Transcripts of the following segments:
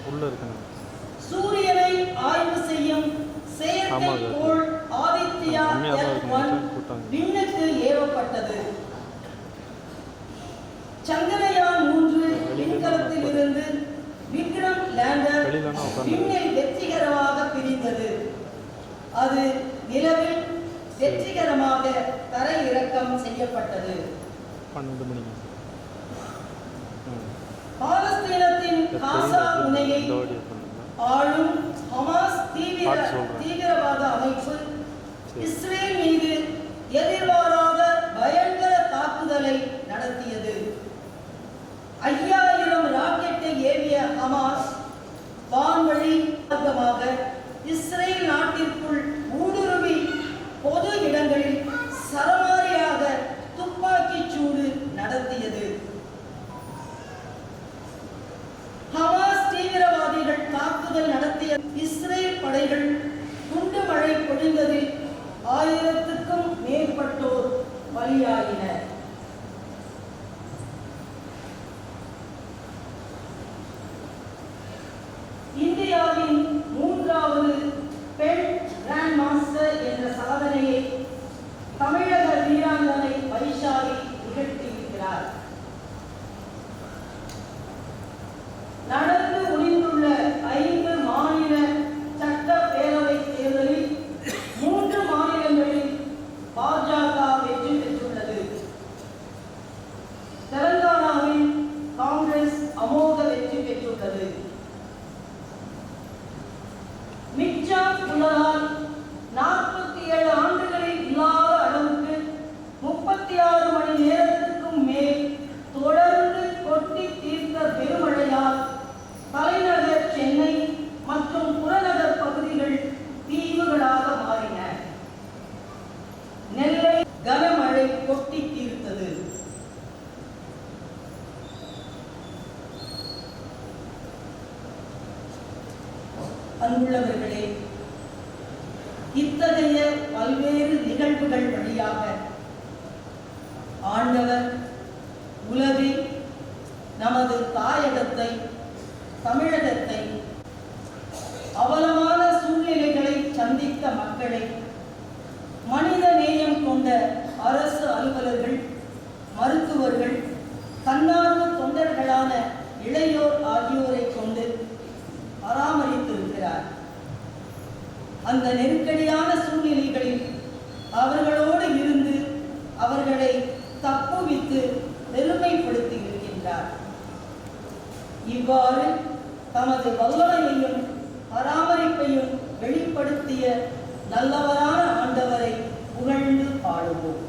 உள்ள இருக்குங்க. சூரியனை ஆய்வு செய்யும் செயற்கைக்கோள் ஆதித்யா L1 விண்ணுக்கு ஏவப்பட்டது. சந்திரயான் 3 விண்கலத்தில் இருந்து விக்ரம் லேண்டர் விண்ணில் வெற்றிகரமாக பிரிந்தது. அது நிலவில் வெற்றிகரமாக தரையிறக்கம் செய்யப்பட்டது. 12 மணிக்கு பாலஸ்தீனத்தின் காசா முனையை ஆளும் ஹமாஸ் தீவிரவாத அமைப்பு இஸ்ரேல் மீது எதிர்பாராத பயங்கர தாக்குதலை நடத்தியது. 5000 ராக்கெட்டை ஏவிய ஹமாஸ் வான்வழி மார்க்கமாக இஸ்ரேல் நாட்டிற்குள் ஊடுருவி பொது இடங்களில் சரமாரியாக துப்பாக்கிச் சூடு நடத்தியது. ஹமாஸ் தீவிரவாதிகள் தாக்குதல் நடத்திய இஸ்ரேல் படைகள் குண்டு மழை பொழிந்ததில் 1000க்கும் மேற்பட்டோர் பலியாகினர். இந்தியாவின் 3வது பெண் கிராண்ட் மாஸ்டர் என்ற சாதனையை தமிழக வீராங்கனை வைஷாலி நிகழ்த்தியிருக்கிறார். நடந்து முடிந்துள்ள 5 மாநில சட்டப்பேரவை தேர்தலில் 3 மாநிலங்களில் பாஜக வெற்றி பெற்றுள்ளது. தெலங்கானாவில் காங்கிரஸ் அமோக வெற்றி பெற்றுள்ளது. மிக்ஜாம் புயலால் 47 ஆண்டுகளில் இல்லாத அளவுக்கு 36 மணி நேரத்துக்கும் மேல் தொடர்ந்து கொட்டி தீர்த்த பெருமழையால் தலைநகர் சென்னை மற்றும் புறநகர் பகுதிகள் தீவுகளாக மாறின. நெல்லை கனமழை கொட்டி தீர்த்தது. அன்புள்ளவர்களே, இத்தகைய பல்வேறு நிகழ்வுகள் வழியாக ஆண்டவர் உலகில் நமது தாயகத்தை, தமிழகத்தை, அவலமான சூழ்நிலைகளை சந்தித்த மக்களை மனித நேயம் கொண்ட அரசு அலுவலர்கள், மருத்துவர்கள், தன்னார்வ தொண்டர்களான இளையோர் ஆகியோரை கொண்டு பராமரித்திருக்கிறார். அந்த நெருக்கடியான சூழ்நிலைகளில் அவர்களோடு இருந்து அவர்களை தப்புவித்து பெருமைப்படுத்தி இருக்கின்றார். இவ்வாறு தமது வல்லமையையும் பராமரிப்பையும் வெளிப்படுத்திய நல்லவரான ஆண்டவரை புகழ்ந்து பாடுவோம்.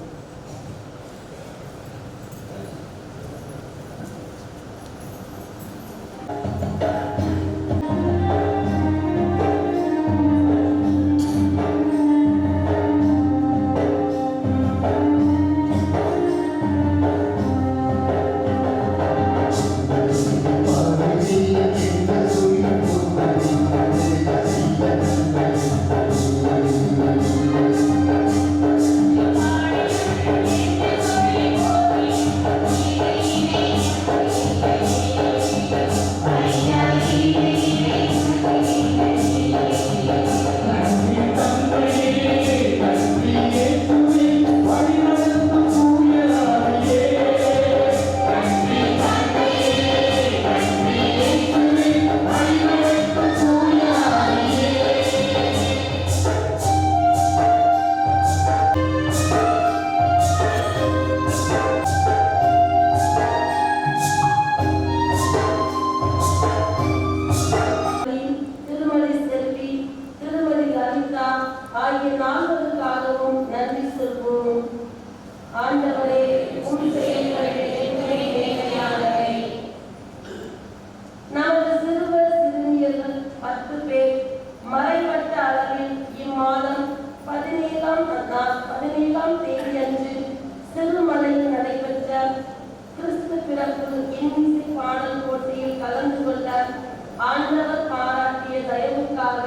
ஆண்டவர் பாராட்டிய தயவுக்காக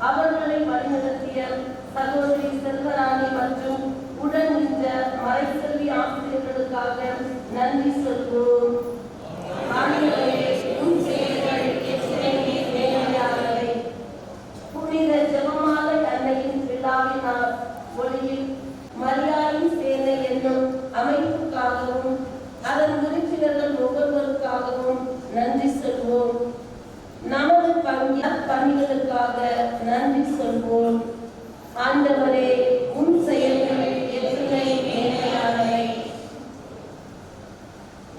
அவர்களை வழிநடத்திய சகோதரி செல்வராணி மற்றும் உடன் நின்ற மறைக்கல்வி ஆசிரியர்களுக்காக நன்றி சொல்வோம். ஆண்டவரே, உம் செயல்கள் எத்தனை நற்பணிகளுக்காக நன்றி சொல்வோம். ஆண்டவரே, உம் செயல்கள் எத்தனை மேன்மையானவை.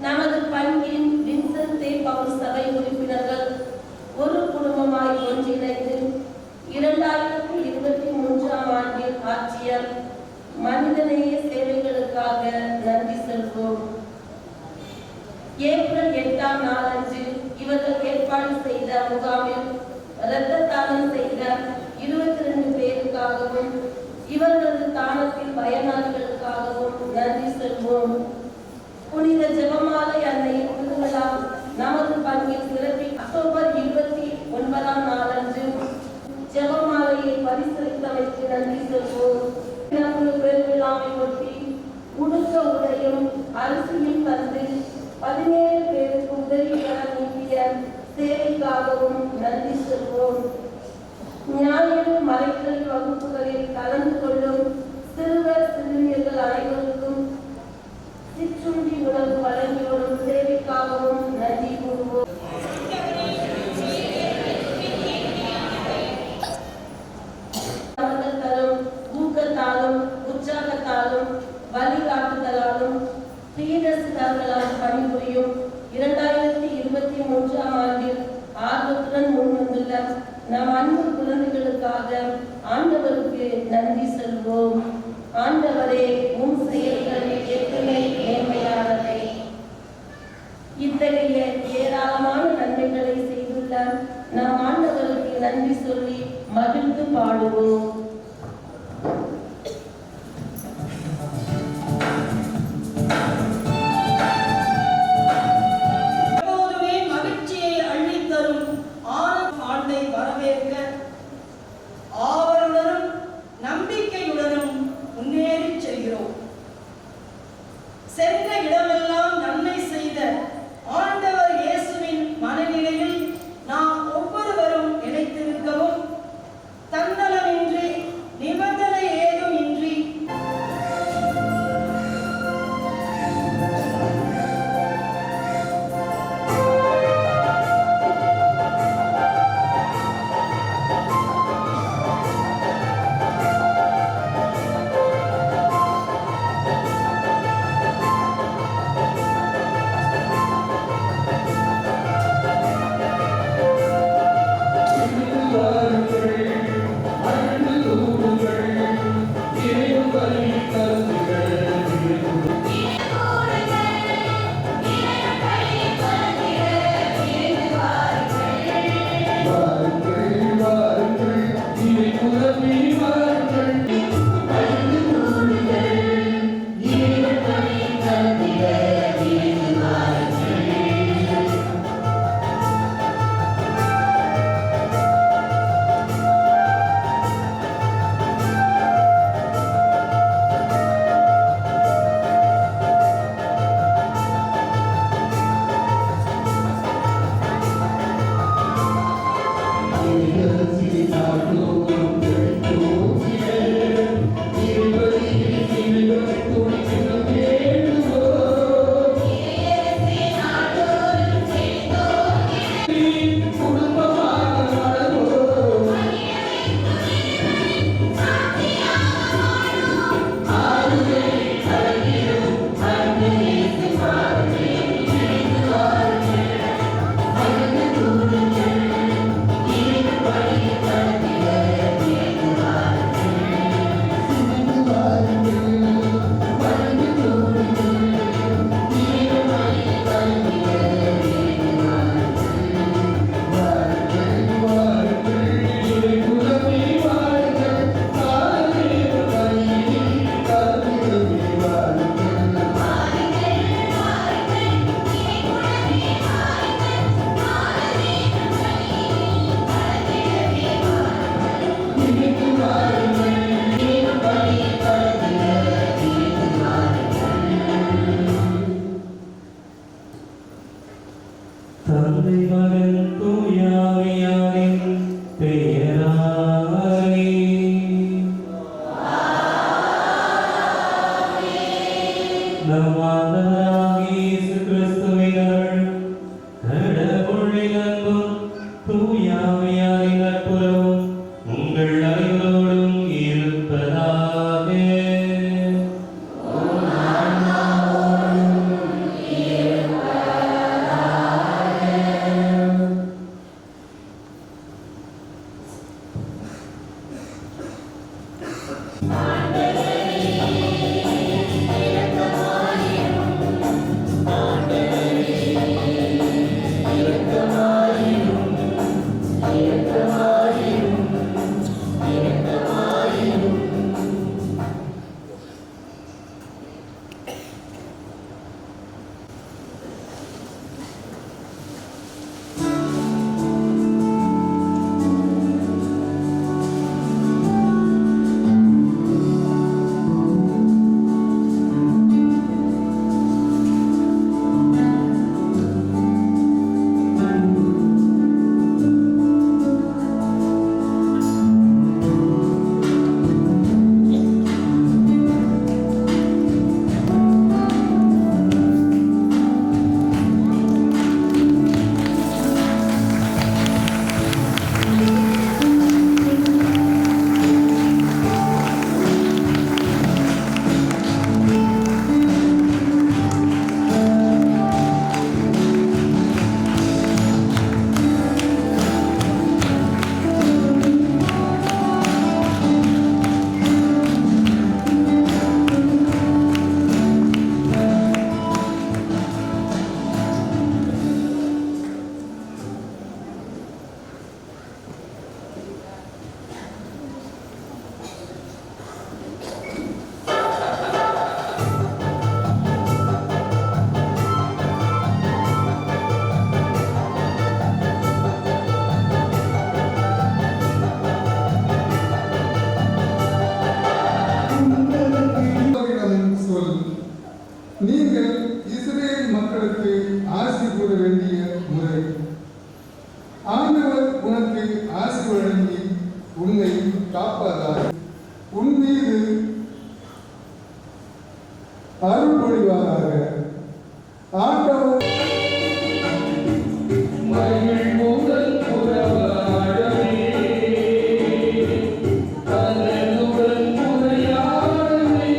நமது பங்கின் வின்சென்ட் பவுல் சபை உறுப்பினர்கள் ஒரு குடும்பமாய் ஒன்றிணைந்து 2023ஆம் ஆண்டில் ஆற்றிய மனிதநேய சேவைகளுக்காக நன்றி சொல்வோம். ஏப்ரல் 8ஆம் நாளன்று இவர்கள் ஏற்பாடு செய்த முகாமில் இரத்த தானம் செய்த 22 பேருக்காகவும் இவர்களது தானத்தில் பயனாளிகளுக்காகவும் நன்றி சொல்வோம். புனித ஜெபமாலை அன்னையின் திருவிழா நமது பங்கில் சிறப்பி அக்டோபர் 29ஆம் நாளன்று ஜெபமாலையை பரிசளித்தமைக்கு நன்றி சொல்வோம். பெருவிழாவை ஒட்டி உடுக்க உடையும் அரிசியும் தந்து 17 பேருக்கு உதவியாக நீட்டிய சேவைக்காகவும் நன்றி சொல்வோம். ஞாயிறு மறைக்கல்வி வகுப்புகளில் கலந்து கொள்ளும் சிறுவர் சிறுமியர்கள் அனைவருக்கும் சிற்றுண்டி உணவு வழங்கி வரும் சேவைக்காகவும் நன்றி கூறுவோம். அவர்கள் தரும் ஊக்கத்தாலும் உற்சாகத்தாலும் வழிகாட்டுதலாலும் பிரியதர்சிதார்களால் பணிபுரியும் 2023ஆம் ஆண்டில் ஆர்வத்துடன் முன்வந்துள்ள நம் அன்பு குழந்தைகளுக்காக ஆண்டவருக்கு நன்றி சொல்வோம். ஆண்டவரே, உம் செயல்கள் எத்தனை மேன்மையானவை. இத்தகைய ஏராளமான நன்மைகளை செய்துள்ள நம் ஆண்டவருக்கு நன்றி சொல்லி மகிழ்ந்து பாடுவோம். சென்ற இடமெல்லாம் நன்மை செய்த ஆண்டவர் இயேசுவின் மனநிலையில் நாம் ஒவ்வொருவரும் நிலைத்திருக்கவும் தன்னலமின்றி நிபந்தனை ஏதும் இன்றி ஆசி வழங்கி உன்னை காப்பதாக உன் மீது அருள் பொழிவாராக. ஆண்டவர் மகிழ் முதல் புறவாடவே தன்னுடன் முறையாடவே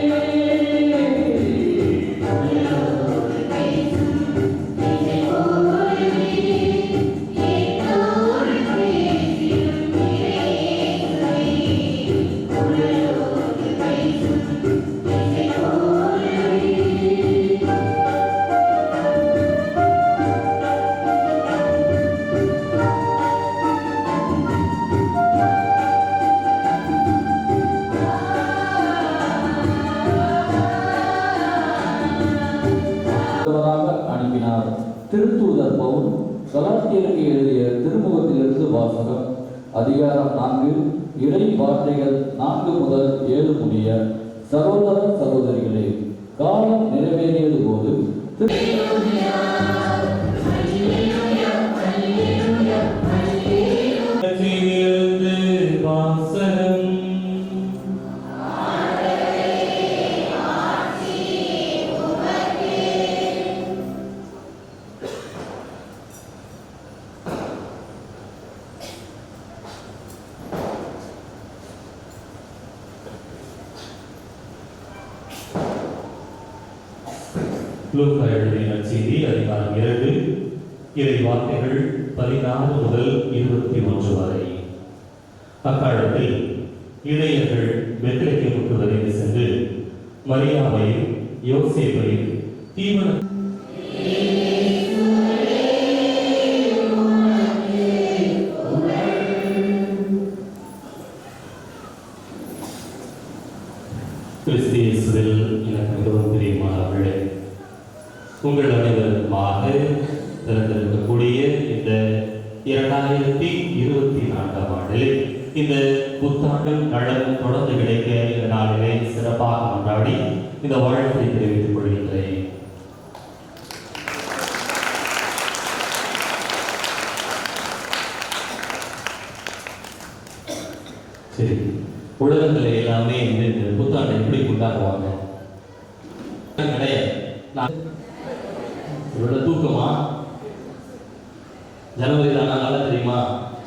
அனுப்பினார். திருத்தூதர் பவுல் கலாத்தியருக்கு எழுதிய திருமுகத்திலிருந்து வாசகம். அதிகாரம் 4, இறை வார்த்தைகள் 4 முதல் 7 முடிய. சகோதர சகோதரிகளே, காலம் நிறைவேறியது போது லூக்கா எழுதிய நற்செய்தி அதிகாரம் 2 இறை வார்த்தைகள் 14 முதல் 21 வரை. அக்காலத்தில் இளையர்கள் பெத்லகேமுக்கு விரைந்து சென்று மரியாவையும் யோசேப்பையும் தீவன கிறிஸ்தியேசுவில் எனக்கு மிகவும் பிரியமானவர்களே, உங்கள் அனைவருக்குமாக திறந்திருக்கக்கூடிய இந்த 2024ஆம் ஆண்டில் இந்த புத்தாண்டு நலம் தொடர்ந்து கிடைக்க இந்த நாளிலே சிறப்பாக கொண்டாடி இந்த வாழ்த்தை தெரிவித்துக் கொள்கின்றேன். சரி, உலகத்தில் எல்லாமே இந்த புத்தாண்டை எப்படி கொண்டாடுவாங்க? கிடையாது. இவ்வளவு தூக்கமா? ஜனவரி தானா? நல்லா தெரியுமா?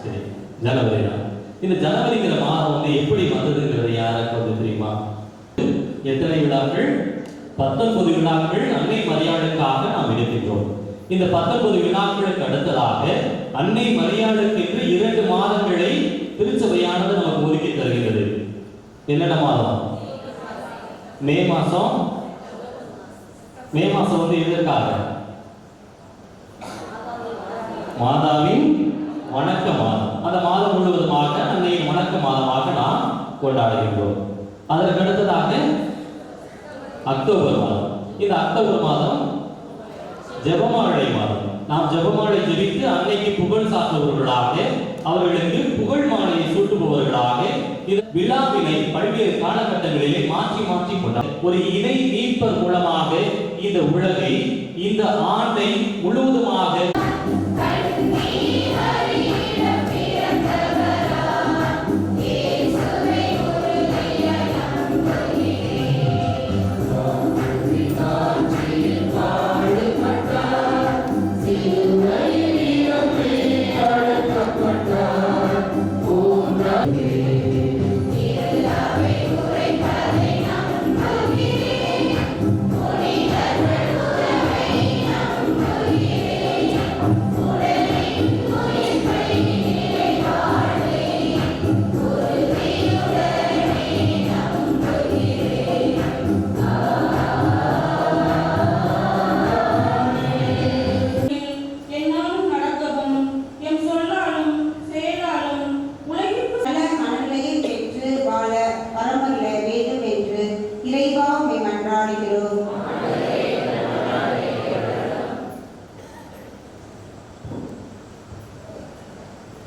சரி, ஜனவரி தான். இந்த ஜனவரிங்கிற மாதம் எப்படி வந்ததுங்கிறது யாருக்கு வந்து தெரியுமா? எத்தனை விழாக்கள்? 19 விழாக்கள் அன்னை மரியாளுக்காக நாம் எடுக்கின்றோம். இந்த 19 விழாக்களுக்கு அடுத்ததாக அன்னை மரியாளுக்கு என்று 2 மாதங்களை திருச்சபையானது நமக்கு ஒதுக்கி தருகிறது. என்னென்ன மாதம்? மே மாசம். மே மாசம் எதற்காக? மாதாவின் வணக்க மாதம். அந்த மாதம் முழுவதுமாக அன்னையின் வணக்க மாதமாக நாம் கொண்டாடுகின்றோம். அதற்கு அடுத்ததாக அக்டோபர் மாதம். இந்த அக்டோபர் மாதம் ஜெபமாலை மாதம். நாம் ஜெபமாலை ஜெபித்து அன்னைக்கு புகழ் சாற்றுபவர்களாக, அவர்களுக்கு புகழ் மாலையை சூட்டுபவர்களாக இந்த விழாவினை பல்வேறு காலகட்டங்களிலே மாற்றி மாற்றி கொண்டார். ஒரு இணை மீட்பர் மூலமாக இந்த உலகை, இந்த ஆண்டை முழுவதுமாக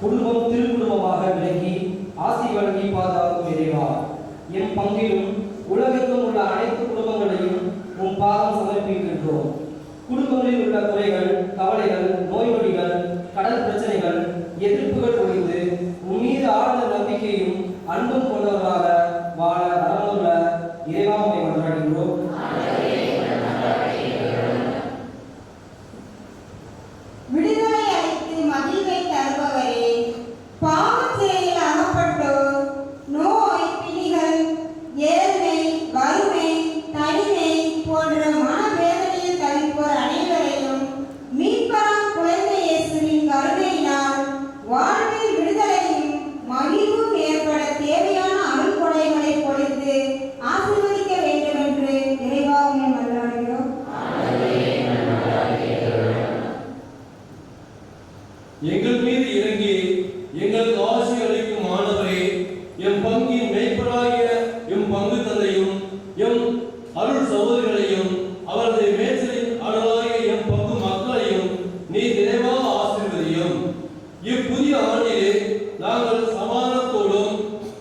குடும்பம் திருக்குடும்பமாக விலகி ஆசி வழங்கி பாதுகாக்கும் இறைவா, என் பங்கிலும் உலகெங்கும் உள்ள அனைத்து குடும்பங்களையும் உன் பாதம் சமர்ப்பிக்கின்றோம். குடும்பங்களில் உள்ள குறைகள், கவலைகள், நோய் நொடிகள், கடல் பிரச்சனைகள், எதிர்ப்புகள் ஒழிந்து உன் மீது இப்புதிய ஆண்டிலே நாங்கள் சமாதானத்தோடும்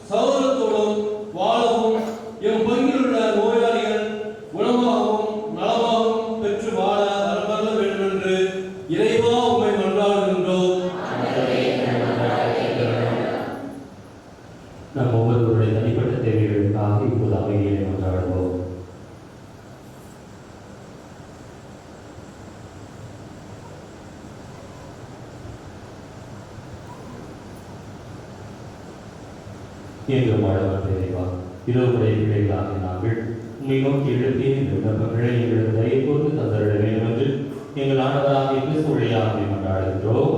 சௌரத்தோடும் வாழவும் எம் பங்கிலுள்ள நோயாளிகள் குணமாகவும் நலமாகவும் பெற்று வாழ அருள்மல்ல வேண்டும் என்று இறைவா உம்மை மன்றாடுகின்றோம். நம் ஒவ்வொருவருடைய தனிப்பட்ட தேவைகளுக்காக இப்போது அமைதியை மன்றாடுவோம். எங்கள் மாணவர் தேவைவா இரவுடைய பிள்ளைகளாக நாங்கள் உண்மை நோக்கி எழுப்பிய இந்த விண்ணப்பங்களை எங்களது தயை கொண்டு தந்தருட வேண்டும் என்று எங்கள் ஆண்டவராகிய கிறிஸ்து வழியாக மன்றாடுகின்றோம்.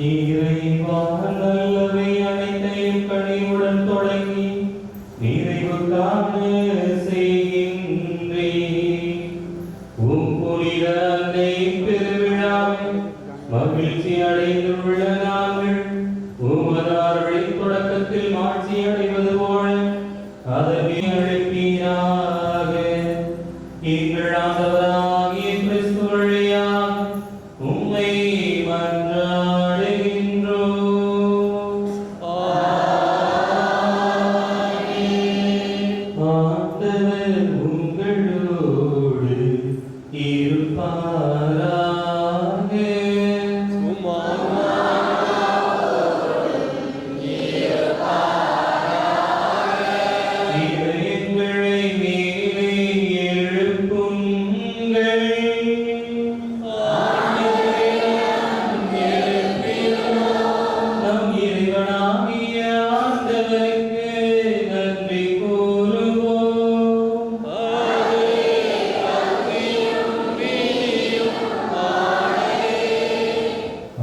இறைவா நல்லவை அனைத்தையும் கனிவுடன் தொடங்கி நிறைவு காண செய்கின்றே. உம் புனித அன்னை பெருவிழாவில் மகிழ்ச்சி அடைந்துள்ள நாங்கள் உமது அருளின் தொடக்கத்தில் மாட்சி அடைவது போல அதனை அழைப்பீராக. எங்கள் ஆண்டவராகிய கிறிஸ்து வழியாக வழியாக உம்மை மன்றாடுகின்றோம். ஆண்டவர் உங்களோடு இருப்பாராக. இதயங்களை மேலே எழுப்புங்கள். நம் இறைவனாகிய ஆண்டவருக்கு நன்றி கூறுவோம்.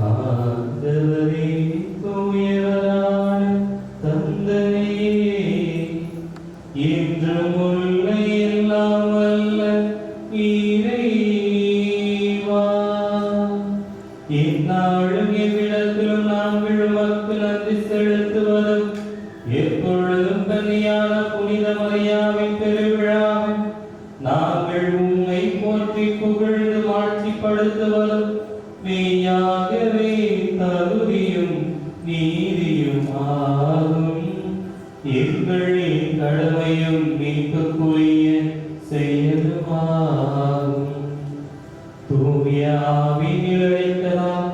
ஆண்டவரே, தூயவரான தந்தையே, என்றும் உள்ள எல்லாம் வல்ல இறைவா, இந்நாளும் எவ்விடத்திலும் நாங்கள் உமக்கு நன்றி செலுத்துவதும் எப்பொழுதும் கன்னியான புனித மரியாவின் பெருவிழாவில் நாங்கள் உம்மை போற்றி புகழ்ந்து மாட்சிப்படுத்துவதும் மெய்யாகவே தகுதியும் நீதியும் ஆகும். எங்களின் கடமையும் மீட்புக்குரிய செயலுமாகும். தூய ஆவியில் இழைக்கலாம்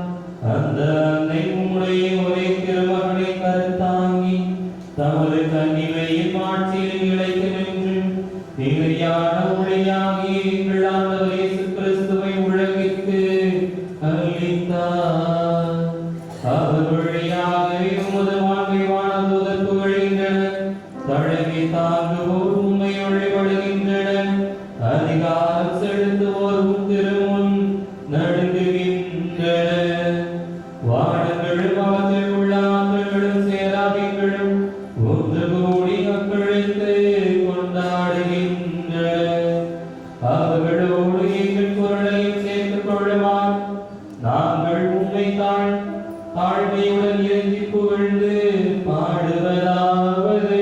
அந்த அன்னை உம்முடைய ஒரே திருமகனை கருத்தாங்கி தமது கன்னிமையின் ஆட்சியில் இழைத்து நின்று நிலையான ஒளியாகிய எங்கள் ஆண்டவர் இயேசு கிறிஸ்துவை உலகிற்கு அளித்தார். அவர் வழியாகவே உமது மாண்பை வானதூதர் புகழ்கின்றனர். தழவி தாங்குவோர் உம்மை வழிபடுகின்றனர். அதிகாரம் செலுத்துவோர் உம் திருமுன் நடுங்குகின்றனர். வானங்களும் அவற்றில் உள்ள ஆற்றல்களும் சேராபிகளும் ஒன்று கூடி மக்களுக்கு கொண்டாடுகின்றனர். அவர்களோடு எங்கள் குரலையும் சேர்த்துக் கொள்ளுமாறு நாங்கள் உம்மை தாழ்மையுடன் இறங்கி புகழ்ந்து பாடுவதாவது.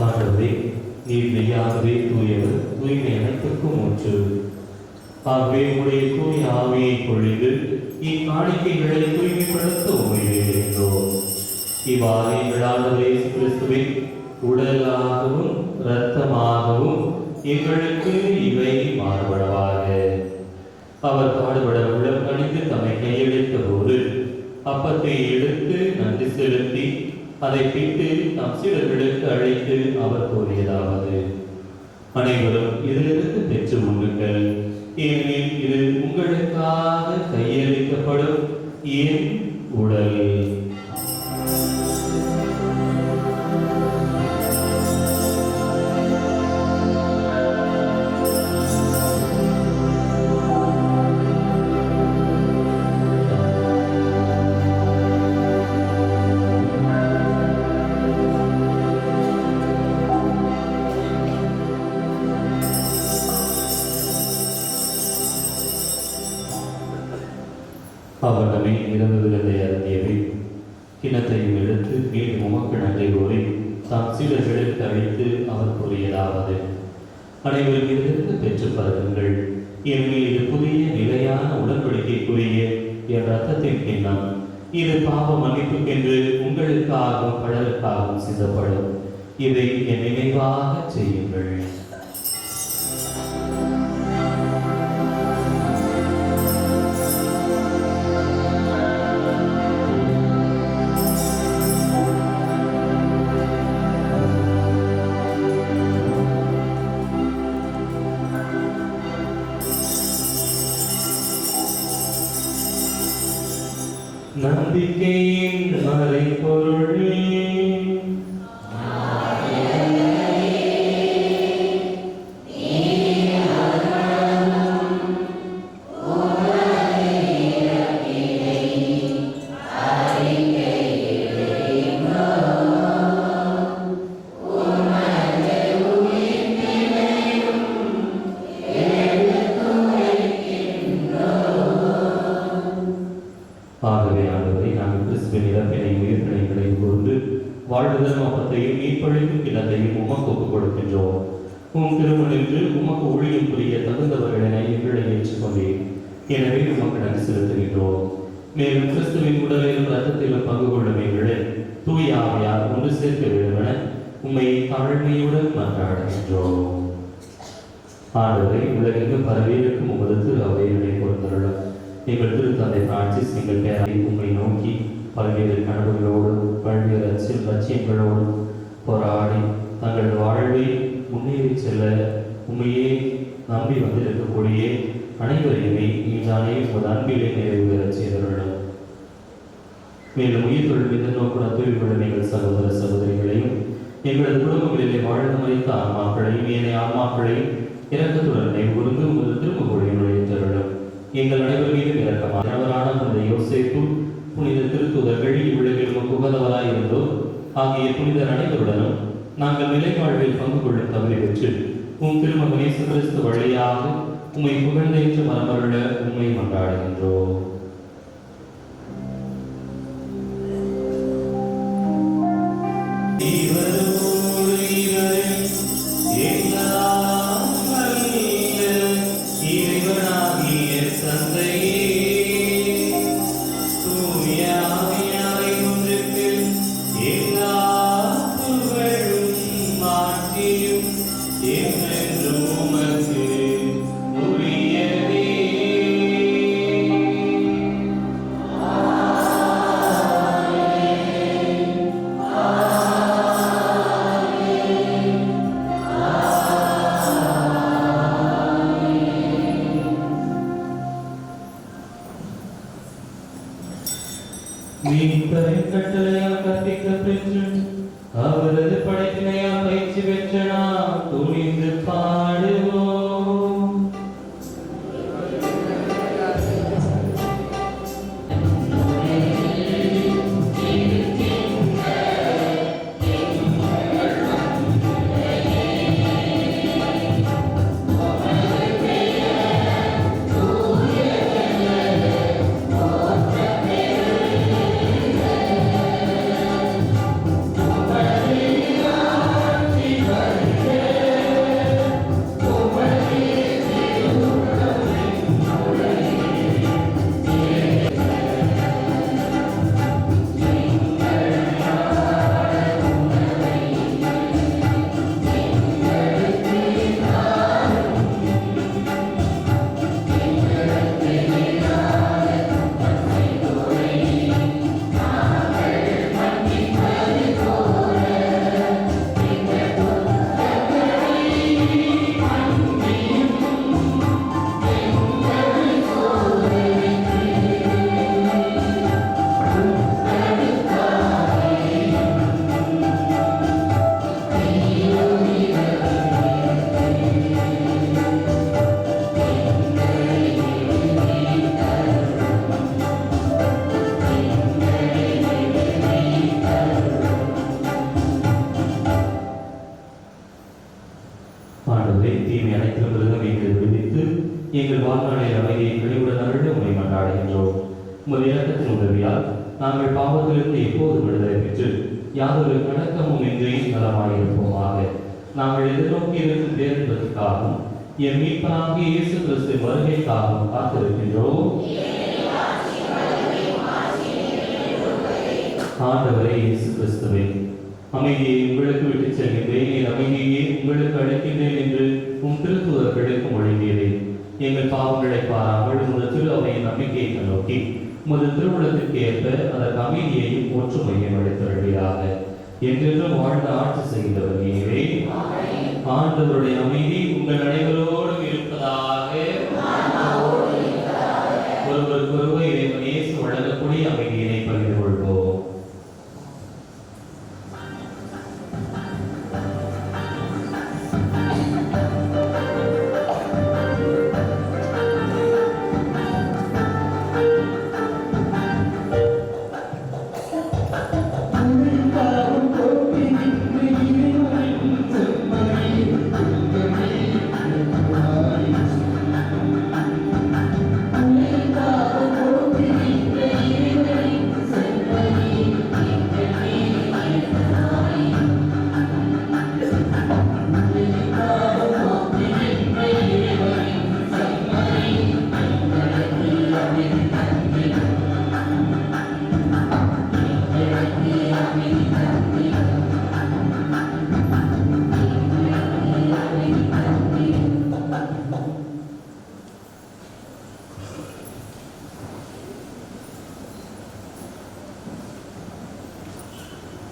ஆண்டவரே, நீர் மெய்யாகவே தூயவர், தூய்மை அனைத்திற்கும் ஊற்று. ஆகவே உடைய தூய ஆவியை பொழிந்து இக்காணிக்கைகளை தூய்மைப்படுத்த உண்மை வேண்டுகின்றோம். இவ்வாறு எங்கள் ஆண்டவர் இயேசு கிறிஸ்துவை உடலாகவும் இரத்தமாகவும் எங்களுக்கு இவை மாறுபடவாக. அவர் பாடுபட உள்ளம் கணித்து தம்மை கையெழுத்த போது அப்பத்தை எடுத்து நன்றி செலுத்தி அதை பிட்டு நம் சீடர்களுக்கு அழைத்து அவர் கூறியதாவது: அனைவரும் இதிலிருந்து பெற்று உண்ணுங்கள், ஏனெனில் இது உங்களுக்காக கையளிக்கப்படும் என் உடல். அவர் நம்மை இரவு விருந்தை அருந்தியவை கிணத்தையும் எடுத்து மீண்டும் உமக்கு நன்றி கூறி தாம் சீடர்களுக்கு அழைத்து அவர் கூறியதாவது: அனைவரும் இதிலிருந்து பெற்று பருகுங்கள். ஏனெனில் இது புதிய நிலையான உடன்படிக்கைக்குரிய என் ரத்தத்தின் கிண்ணம். இது பாவ மன்னிப்புக்கென்று உங்களுக்காகவும் பலருக்காகவும் சிந்தப்படும். இதை என் நினைவாக செய்யுங்கள். நம்பிக்கையின் மறைபொருளே, ஆகவே ஆண்டவரை நாங்கள் கிறிஸ்துவின் இறப்பினை உயிர்ப்பினை நினைவு கூர்ந்து வாழ்வுதல் நோக்கத்தையும் மீட்பளிக்கும் கிணத்தையும் உமக்கு ஒப்புக் கொடுக்கின்றோம். உம் திருமணின்று உமக்கு ஊழியம் புரிய தகுந்தவர்களை எங்களை ஏற்றுக்கொண்டேன். எனவே உமக்கு நன்றி செலுத்துகின்றோம். மேலும் கிறிஸ்துவின் உடலிலும் ரத்தத்திலும் பங்கு கொள்ளும் எங்களை தூய ஆவியார் ஒன்று சேர்க்க வேண்டும் என உம்மை தாழ்மையுடன் மன்றாடுகின்றோம். ஆண்டவரை உலகெங்கும் பரவியிருக்கும் உமது திரு அவையினை பொறுத்தருளும். எங்கள் திருத்தந்தை பிரான்சிஸ் எங்கள் பேரை உம்மை நோக்கி பல்வேறு கனவுகளோடும் பல்வேறு லட்சியங்களோடும் போராடி தங்கள் வாழ்வை முன்னேறி செல்ல உண்மையே நம்பி வந்திருக்கக்கூடிய அனைவரையுமே இன்றானே உமது அன்பிலே நிறைவு பெறச் செய்தருளும். மேலும் உயிர் தொழில் மீது நோக்குடன் தூய்மையுள்ள எங்கள் சகோதர சகோதரிகளையும் எங்களது குடும்பங்களிலே வாழ்ந்து மறைத்த ஆன்மாக்களையும் ஏனைய ஆன்மாக்களையும் இரக்கத்துடன் நினைவு கூர்ந்து உமது திருமுகோடு நுழைத்தருளும். எங்கள் அனைவர் மீதும் இரக்கமானவரான புனித யோசேப்பு, புனித திருத்தூதர்கள், இவ்வுலகில் உமக்கு உகந்தவராய் இருந்தோம் ஆகிய புனிதர் அனைவருடனும் நாங்கள் நிலை வாழ்வில் பங்கு கொள்ளும் தகுதி பெற்று உம் திருமகன் இயேசு கிறிஸ்து வழியாக உம்மை புகழ்ந்தேற்று மரமருள உம்மை மன்றாடுகின்றோம். கட்டளையால் கற்பிக்க பெற்று அவரது படைப்பினையால் பயிற்சி பெற்ற நாம் துணிந்து பாடுவோம். எங்கள் வாழ்நாளில் அமைதியை கழிவுடன் அருள் உண்மை மன்றாடுகின்றோம். உமது இரக்கத்தின் உதவியால் நாங்கள் பாவத்திலிருந்து எப்போதும் விடுதலை பெற்று யாதொரு கலக்கமும் இன்றி நலமாயிருப்போமாக. நாங்கள் எதிர்நோக்கி இருக்கும் பேரின்பத்திற்காகவும் என் மீட்பராகிய இயேசு கிறிஸ்து வருகைக்காகவும் காத்திருக்கின்றோம். ஆண்டவரே இயேசு கிறிஸ்துவே, அமைதியை உங்களுக்கு விட்டுச் செல்கின்றேன், என் அமைதியை உங்களுக்கு அளிக்கின்றேன் என்று உம் திருத்தூதர்களுக்கு மொழிந்தீரேன். எங்கள் பாவங்களை பாராமல் உமது திரு அவையின் நம்பிக்கையை நோக்கி உமது திருவுளத்திற்கு ஏற்ப அதற்கு அமைதியையும் ஒற்றுமையும் அளித்தருள்வீராக. என்றென்றும் வாழ்ந்த ஆட்சி செய்கின்றவர் நீரே. ஆண்டவருடைய அமைதி உங்கள் அனைவரோடும் இருப்பதாக. ஒருவருக்கொருவர் இறைவன் இயேசு வழங்கக்கூடிய அமைதியினை பகிர்ந்து கொள்வோம்.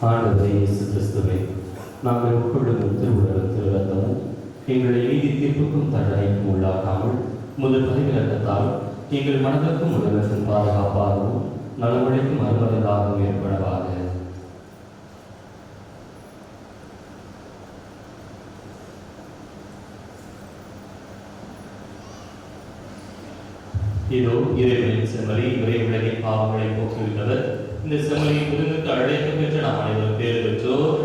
ஆண்டவரே இயேசு கிறிஸ்துவே, நாங்கள் உட்கொள்ளும் திருவுடலும் திருரத்தமும் எங்களை நீதி தீர்ப்புக்கும் தண்டனைக்கும் உள்ளாக்காமல் முதல் பதிவிலக்கத்தால் எங்கள் மனதிற்கும் உலகத்தின் பாதுகாப்பாகவும் நலமடைக்கும் அருமருந்தாகவும் ஏற்படவாக. இதோ இறைவனின் செம்மறி, இறை உலகின் பாவங்களை போக்குகின்றவர். இந்த செம்மறியை விருந்துக்கு அழைக்க பெற்று நாம் அனைவரும் பேறு பெற்றோர்.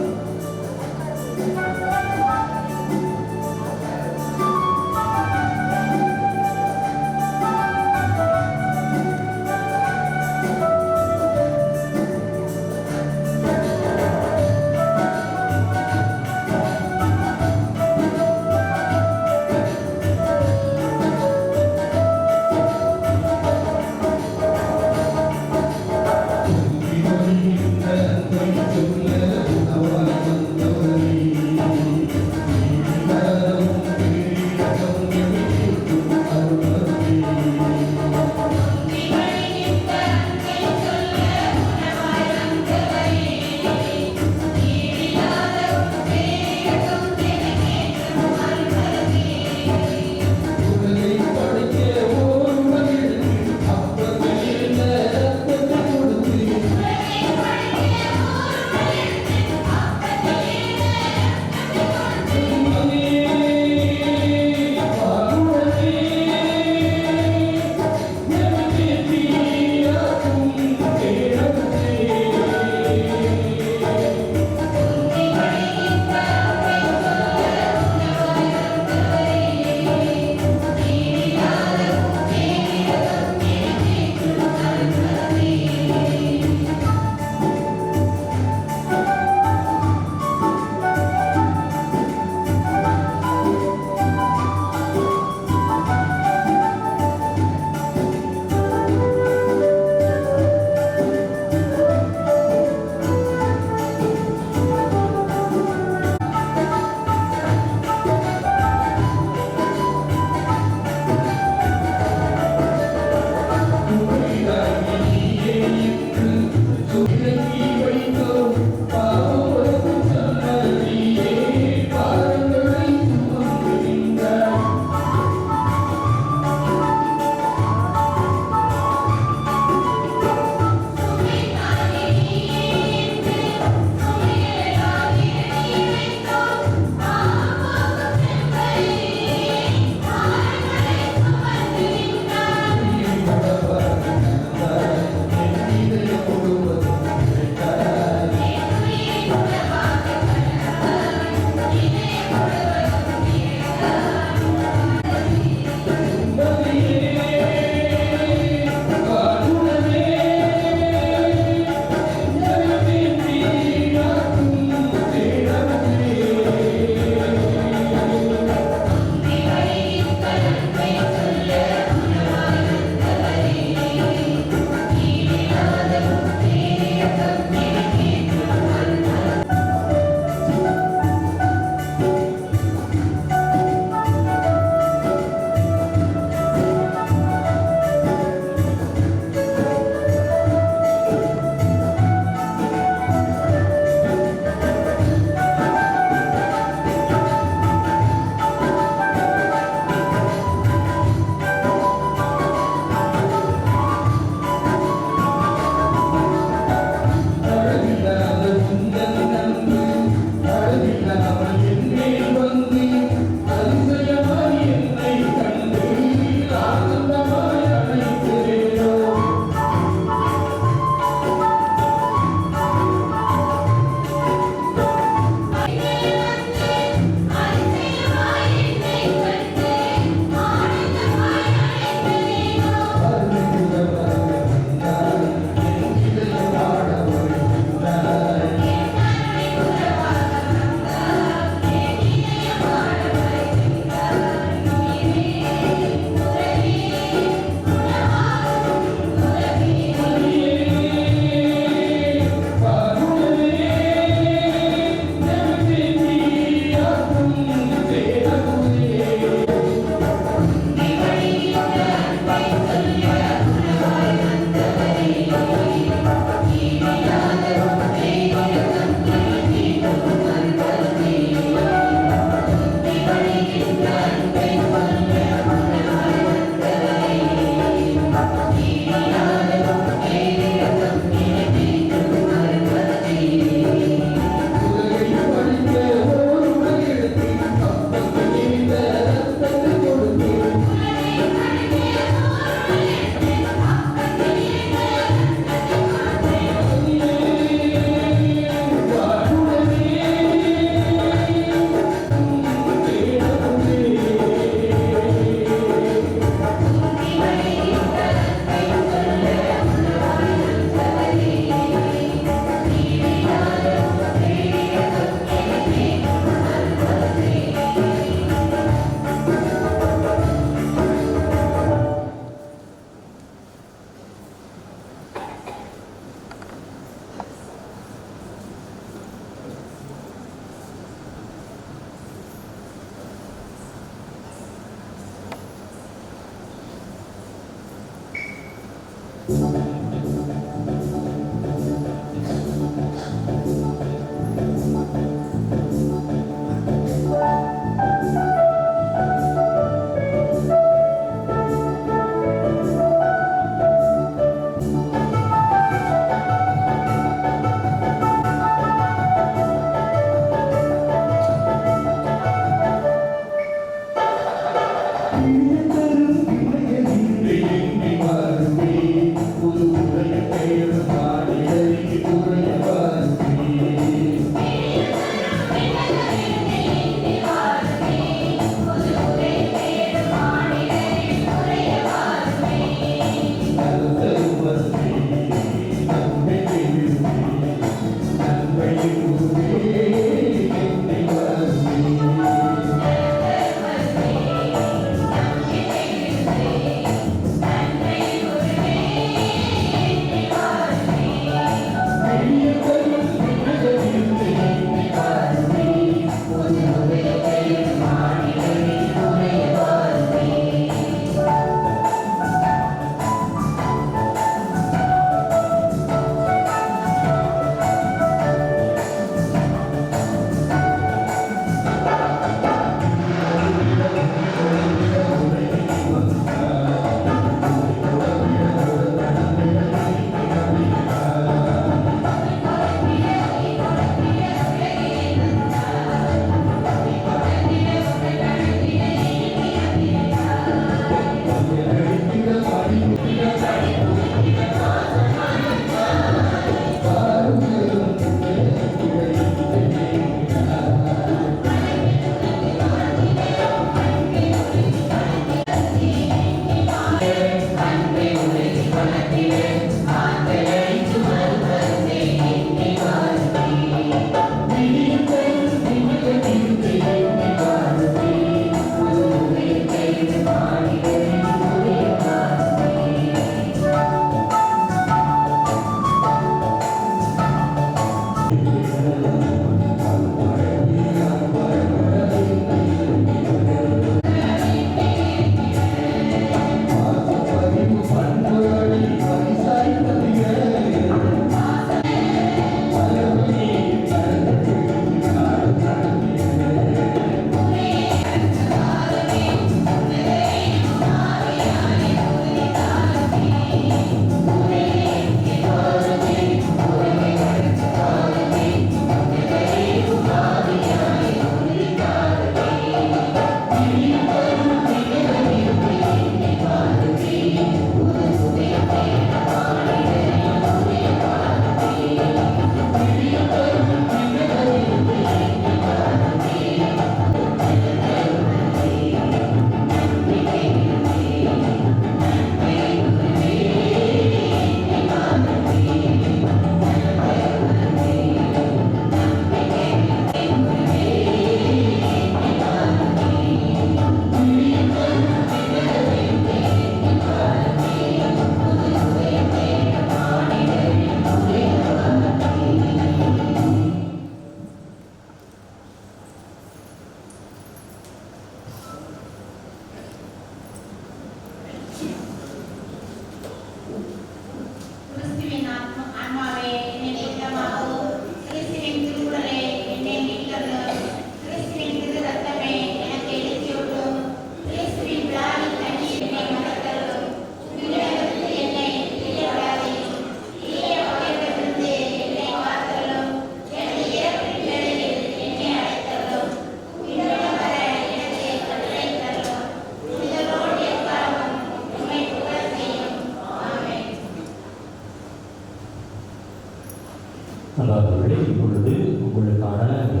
அன்பார்ந்தவர்களே, இப்பொழுது உங்களுக்கான இந்த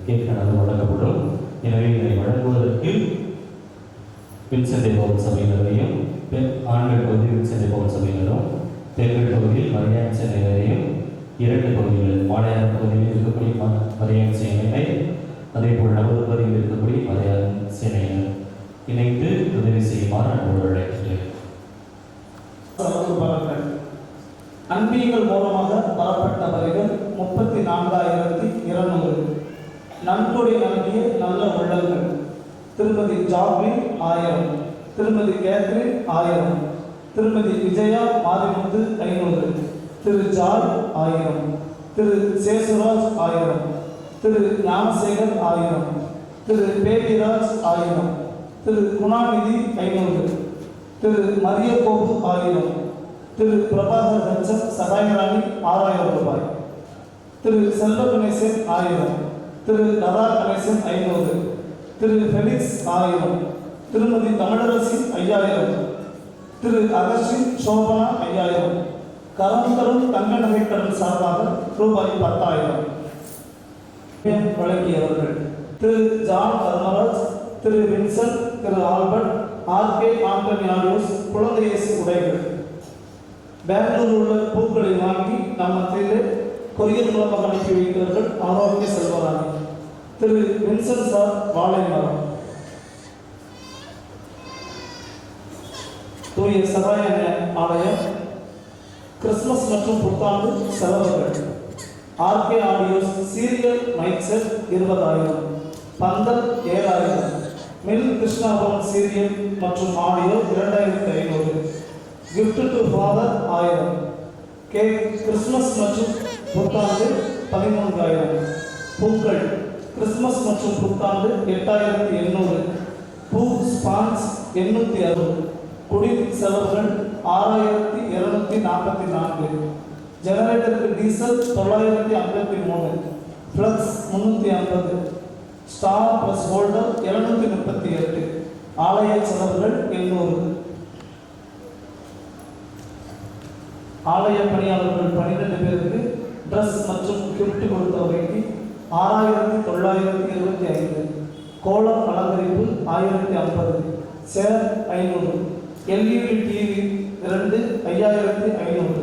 கேட்கானது வழங்கப்படும். எனவே இதை வழங்குவதற்கு வின்சென்ட் பவுல் சபையினரையும், ஆண்கள் பகுதி வின்சென்ட் பவுல் சபையினரும், பெண்கள் பகுதியில் மரியான் சேனையரையும், 2 பகுதிகளில் மாலையார் பகுதியில் இருக்கக்கூடிய மரியான் சேனையை, அதே போல் நமது பகுதியில் இருக்கக்கூடிய மரியான் சேனையினர் இணைந்து உதவி செய்யுமாறு அன்போடு அழைக்கின்றேன். அன்பியங்கள் மூலமாக பெறப்பட்ட வரைகள் 34,200. நன்கொடை நல்கிய நல்ல உள்ளங்கள்: திருமதி ஜாக்லின் 1000, திருமதி கேத்ரின் 1000, திருமதி விஜயா மாரிமுத்து 500, திரு ஜாய் 1000, திரு சேசுராஜ் 1000, திரு ஞானசேகர் 1000, திரு பேபிராஜ் 1000, திரு குணாநிதி 500, திரு மரியகோபு 1000, திரு பிரபாகர் ரஞ்சன் சகாயராணி 6000 ரூபாய், திரு செல்வ கணேசன் 1000, திரு லதா கணேசன் 500, திரு ஃபெலிக்ஸ் 1000, திருமதி தமிழரசி 5000, திரு அகர்ஷின் சோபனா 5000, கரந்தரும் தங்க நகைக்கடன் சார்பாக ரூபாய் 10,000 வழங்கியவர்கள் திரு ஜான் தர்மராஜ், திரு வின்சன், திரு ஆல்பர்ட், ஆர்கே ஆண்டனி ஆடியோஸ், குழந்தை இயேசு உடைகள். பெங்களூரில் உள்ள பூக்களை வாங்கி நம் மத்தியிலே கொரியர் மூலமாக அனுப்பி வைத்தவர்கள் ஆரோக்கிய செல்வராணி, திரு வின்சன் சார் வாழை மரம், தூய சகாய ஆலயம் கிறிஸ்துமஸ் மற்றும் புத்தாண்டு செலவுகள். RK audios serial mic set 20,000, pandal 7,000, mill Krishnapuram serial மற்றும் audio 2,500, gift to father 1000, cake Christmas மற்றும் புத்தாண்டு 13,000, பூக்கள் கிறிஸ்துமஸ் மற்றும் புத்தாண்டு 8,800, பூ ஸ்பான்ஸ் 860, குடி செலவுகள் 6,244, ஜெனரேட்டருக்கு diesel 953, flux 350, star plus holder 238, ஆலய செலவுகள் 800. ஆலய பணியாளர்கள் 12 பேருக்கு ட்ரெஸ் மற்றும் கிஃப்ட் கொடுத்தவரைக்கு 6,925, கோலம் அலங்கரிப்பு 1050, சேர் 500, எல்இடி டிவி 2 5,500.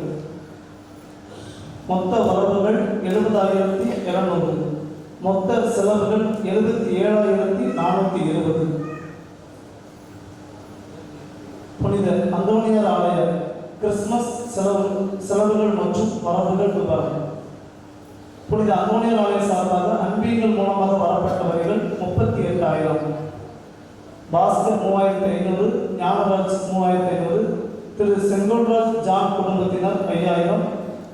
மொத்த வரவுகள் 70,200, மொத்த செலவுகள் 77,420. புனித அந்தோனியார் ஆலய கிறிஸ்துமஸ் செலவுகள் மற்றும் வரவுகள் விவரம். புனித அந்தோனியார் ஆலய சார்பாக அன்பியங்கள் மூலமாக வரப்பட்டவர்கள் 38,000, பாஸ்கர் 3,500, ஞானராஜ் 3,500, திரு செங்கோல்ராஜ் ஜான் குடும்பத்தினர் 5,000,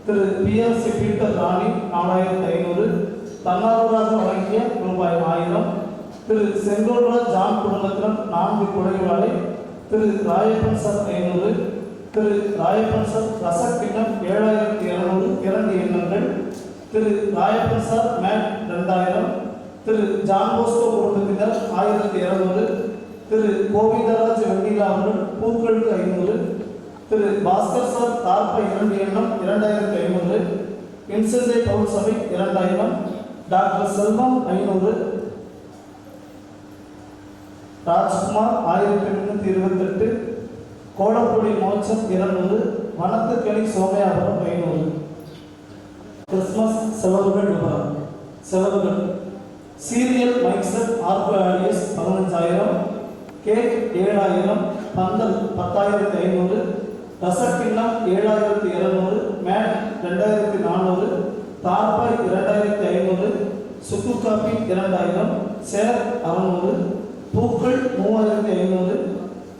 திரு பிஆர்சி பீட்டர் ராணி 4,500, தன்னார்வராக வழங்கிய ரூபாய் 1000, திரு செங்கோல்ராஜ் ஜான் குடும்பத்தினர் 4 குடைவாளை, திரு ராயப்பன் சார் 500, திரு ராயப்பன் சார் ரசக்கிண்ணம் 7,200 2 எண்ணங்கள், திரு ராயப்பன் சார் மேட் 2,000, திரு ஜான் போஸ்கோ குடும்பத்தினர் 1,200, திரு கோவிந்தராஜ் வெண்ணிலா அவர்கள் பூக்களுக்கு 500, திரு பாஸ்கர் சார் தார்ப்பை 2 எண்ணம் 2,500, இன்சென்டை பவுல் சபை 2,000, டாக்டர் செல்வம் 500, ராஜ்குமார் 1,328, கோலப்பொடி மோட்சம் 200, வனத்துக்கணி சோமயாபுரம் 500. கிறிஸ்துமஸ் செலவுகள் விவரம். செலவுகள் serial mic set RK audios 15,000, cake 7,000, pandal 10,500, ரசக்கிண்ணம் 7,200, மேட் 2,400, தார்பாய் 2,500, சுக்கு காப்பி 2,000, சேர் 600, பூக்கள் 3,500,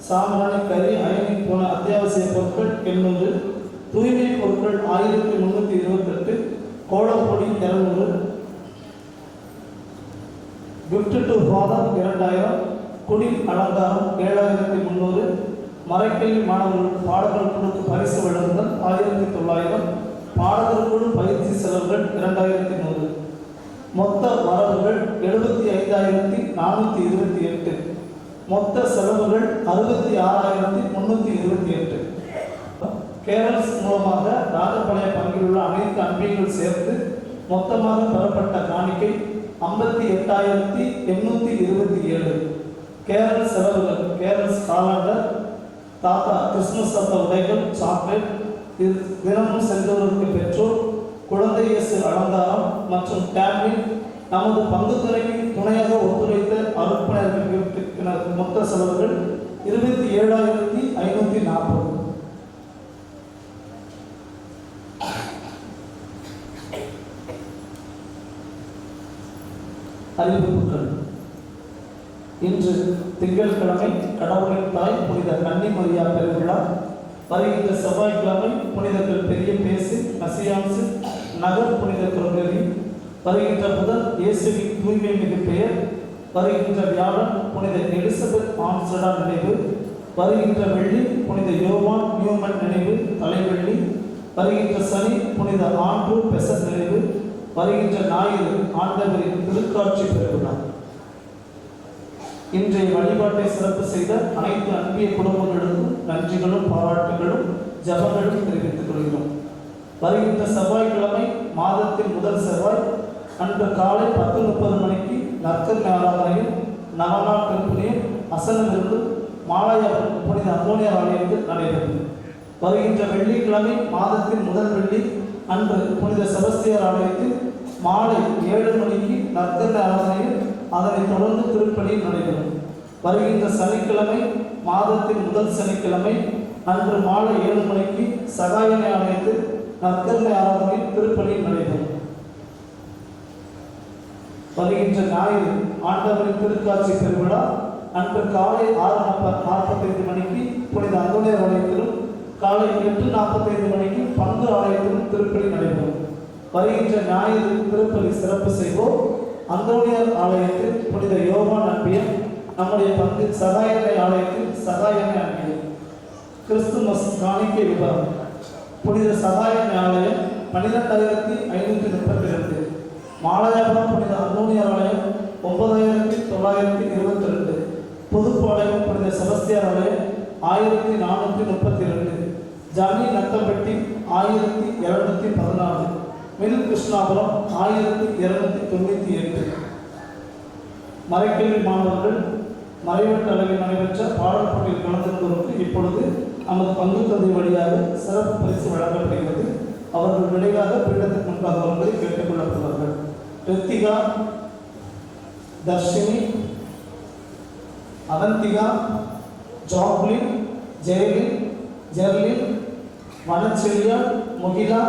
சாம்பிராணி கறி அயனி போன அத்தியாவசிய பொருட்கள் 800, தூய்மை பொருட்கள் 1,328, கோலப்பொடி 200, gift to father 2,000, குடி அலங்காரம் 7,300, மறைக்கல்வி மாணவர்கள் பாடகர் குழுக்கு பரிசு வழங்குதல் 1,900, பாடகர் குழு பயிற்சி செலவுகள் 2,100. மொத்த வரவுகள் 75,428, மொத்த செலவுகள் 66,328. கேரள்ஸ் மூலமாக ராஜபாளைய பங்கில் உள்ள அனைத்து அன்பியங்கள் சேர்த்து மொத்தமாக பெறப்பட்ட காணிக்கை 58,827. கேரள் செலவுகள் கேரள்ஸ் காலண்டர், தாத்தா கிறிஸ்துமஸ் சத்த உடைகள், சாக்லேட், தினமும் சென்றவருக்கு பெற்றோர், குழந்தை இயேசு அலங்காரம் மற்றும் டேப்லெட், நமது பங்கு துறைக்கு துணையாக ஒத்துழைத்த அருட்பணியாளர்களுக்கு மொத்த செலவுகள் 27,540. அறிவிப்புகள். இன்று திங்கட்கிழமை கடவுளின் தாய் புனித கன்னி மரியா பெருவிழா. வருகின்ற செவ்வாய்க்கிழமை புனிதர்கள் பெரிய பேசு நசியாம்சு நகர் புனித குரங்கரி. வருகின்ற புதன் இயேசுவின் தூய்மை மிகு பெயர். வருகின்ற வியாழன் புனித எலிசபெத் ஆம்ஸ்டர்டா நினைவு. வருகின்ற வெள்ளி புனித யோவான் நியூமன் நினைவு தலைவெள்ளி. வருகின்ற சனி புனித ஆண்ட்ரூ பெசன் நினைவு. வருகின்ற ஞாயிறு ஆண்டவரின் திருக்காட்சி பெருவிழா. இன்றைய வழிபாட்டை சிறப்பு செய்த அனைத்து அன்பிய குடும்பங்களுக்கும் நன்றிகளும் பாராட்டுகளும் ஜபங்களும் தெரிவித்துக் கொள்கிறோம். வருகின்ற செவ்வாய்க்கிழமை மாதத்தின் முதல் செவ்வாய் அன்று காலை 10:30 மணிக்கு நற்கருணை ஆராதனையும் நவநாள் திருப்பணியும் அசனமிருந்து மாலையாபுரம் புனித அந்தோனியார் ஆலயத்தில் நடைபெறும். வருகின்ற வெள்ளிக்கிழமை மாதத்தின் முதல் வெள்ளி அன்று புனித செபஸ்தியார் ஆலயத்தில் மாலை 7 மணிக்கு நற்கருணை ஆராதனையும் அதனைத் தொடர்ந்து திருப்பணி நடைபெறும். வருகின்ற சனிக்கிழமை மாதத்தின் முதல் சனிக்கிழமை அன்று மாலை 7 மணிக்கு சகாயனை ஆலயத்தில் நற்கருணை ஆராதனை திருப்பணி நடைபெறும். வருகின்ற ஞாயிறு ஆண்டவரின் திருக்காட்சி பெருவிழா அன்று காலை 6:45 மணிக்கு புனித அந்தோனியார் ஆலயத்திலும் காலை 8:45 மணிக்கு பங்கு ஆலயத்திலும் திருப்பணி நடைபெறும். வருகின்ற ஞாயிறு திருப்பலி சிறப்பு செய்வோம். அந்தோனியார் ஆலயத்தில் புனித யோவான் அன்பியர், நம்முடைய பங்கு சகாயனை ஆலயத்தில் சகாயனை அன்பியர். கிறிஸ்துமஸ் காணிக்கை விவரம். புனித சகாயனை ஆலயம் 12,532. மாலையாபுரம் புனித அந்தோனியார் ஆலயம் 9,922. புதுப்பாளையம் புனித செபஸ்தியார் ஆலயம் 1,432. ஜமி நத்தம்பட்டி 1,214. மில் கிருஷ்ணாபுரம் 1,298. மறைக்கல்வி மாணவர்கள் மறைவட்ட அளவில் நடைபெற்ற பாடல் போட்டியில் கலந்து கொள்வதற்கு இப்பொழுது நமது பங்கு தொகை வழியாக சிறப்பு பரிசு வழங்கப்படுகிறது. அவர்கள் விரைவாக பீடத்துக்கு முன்பாக வருவதை கேட்டுக் கொள்ளப்படுவார்கள். ரித்திகா, தர்ஷினி, அவந்திகா, ஜாக்லின், ஜெயலின், ஜெர்லின், வனச்செல்யா, முகிலா,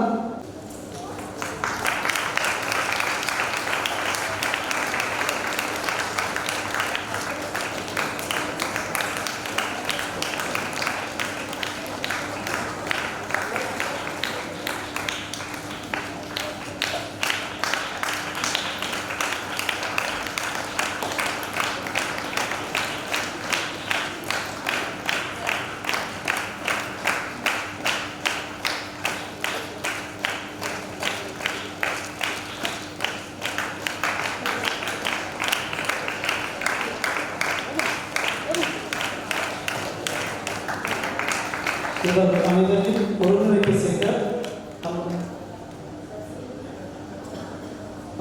இவர் அனைவரையும் ஒருங்கிணைப்பு செய்த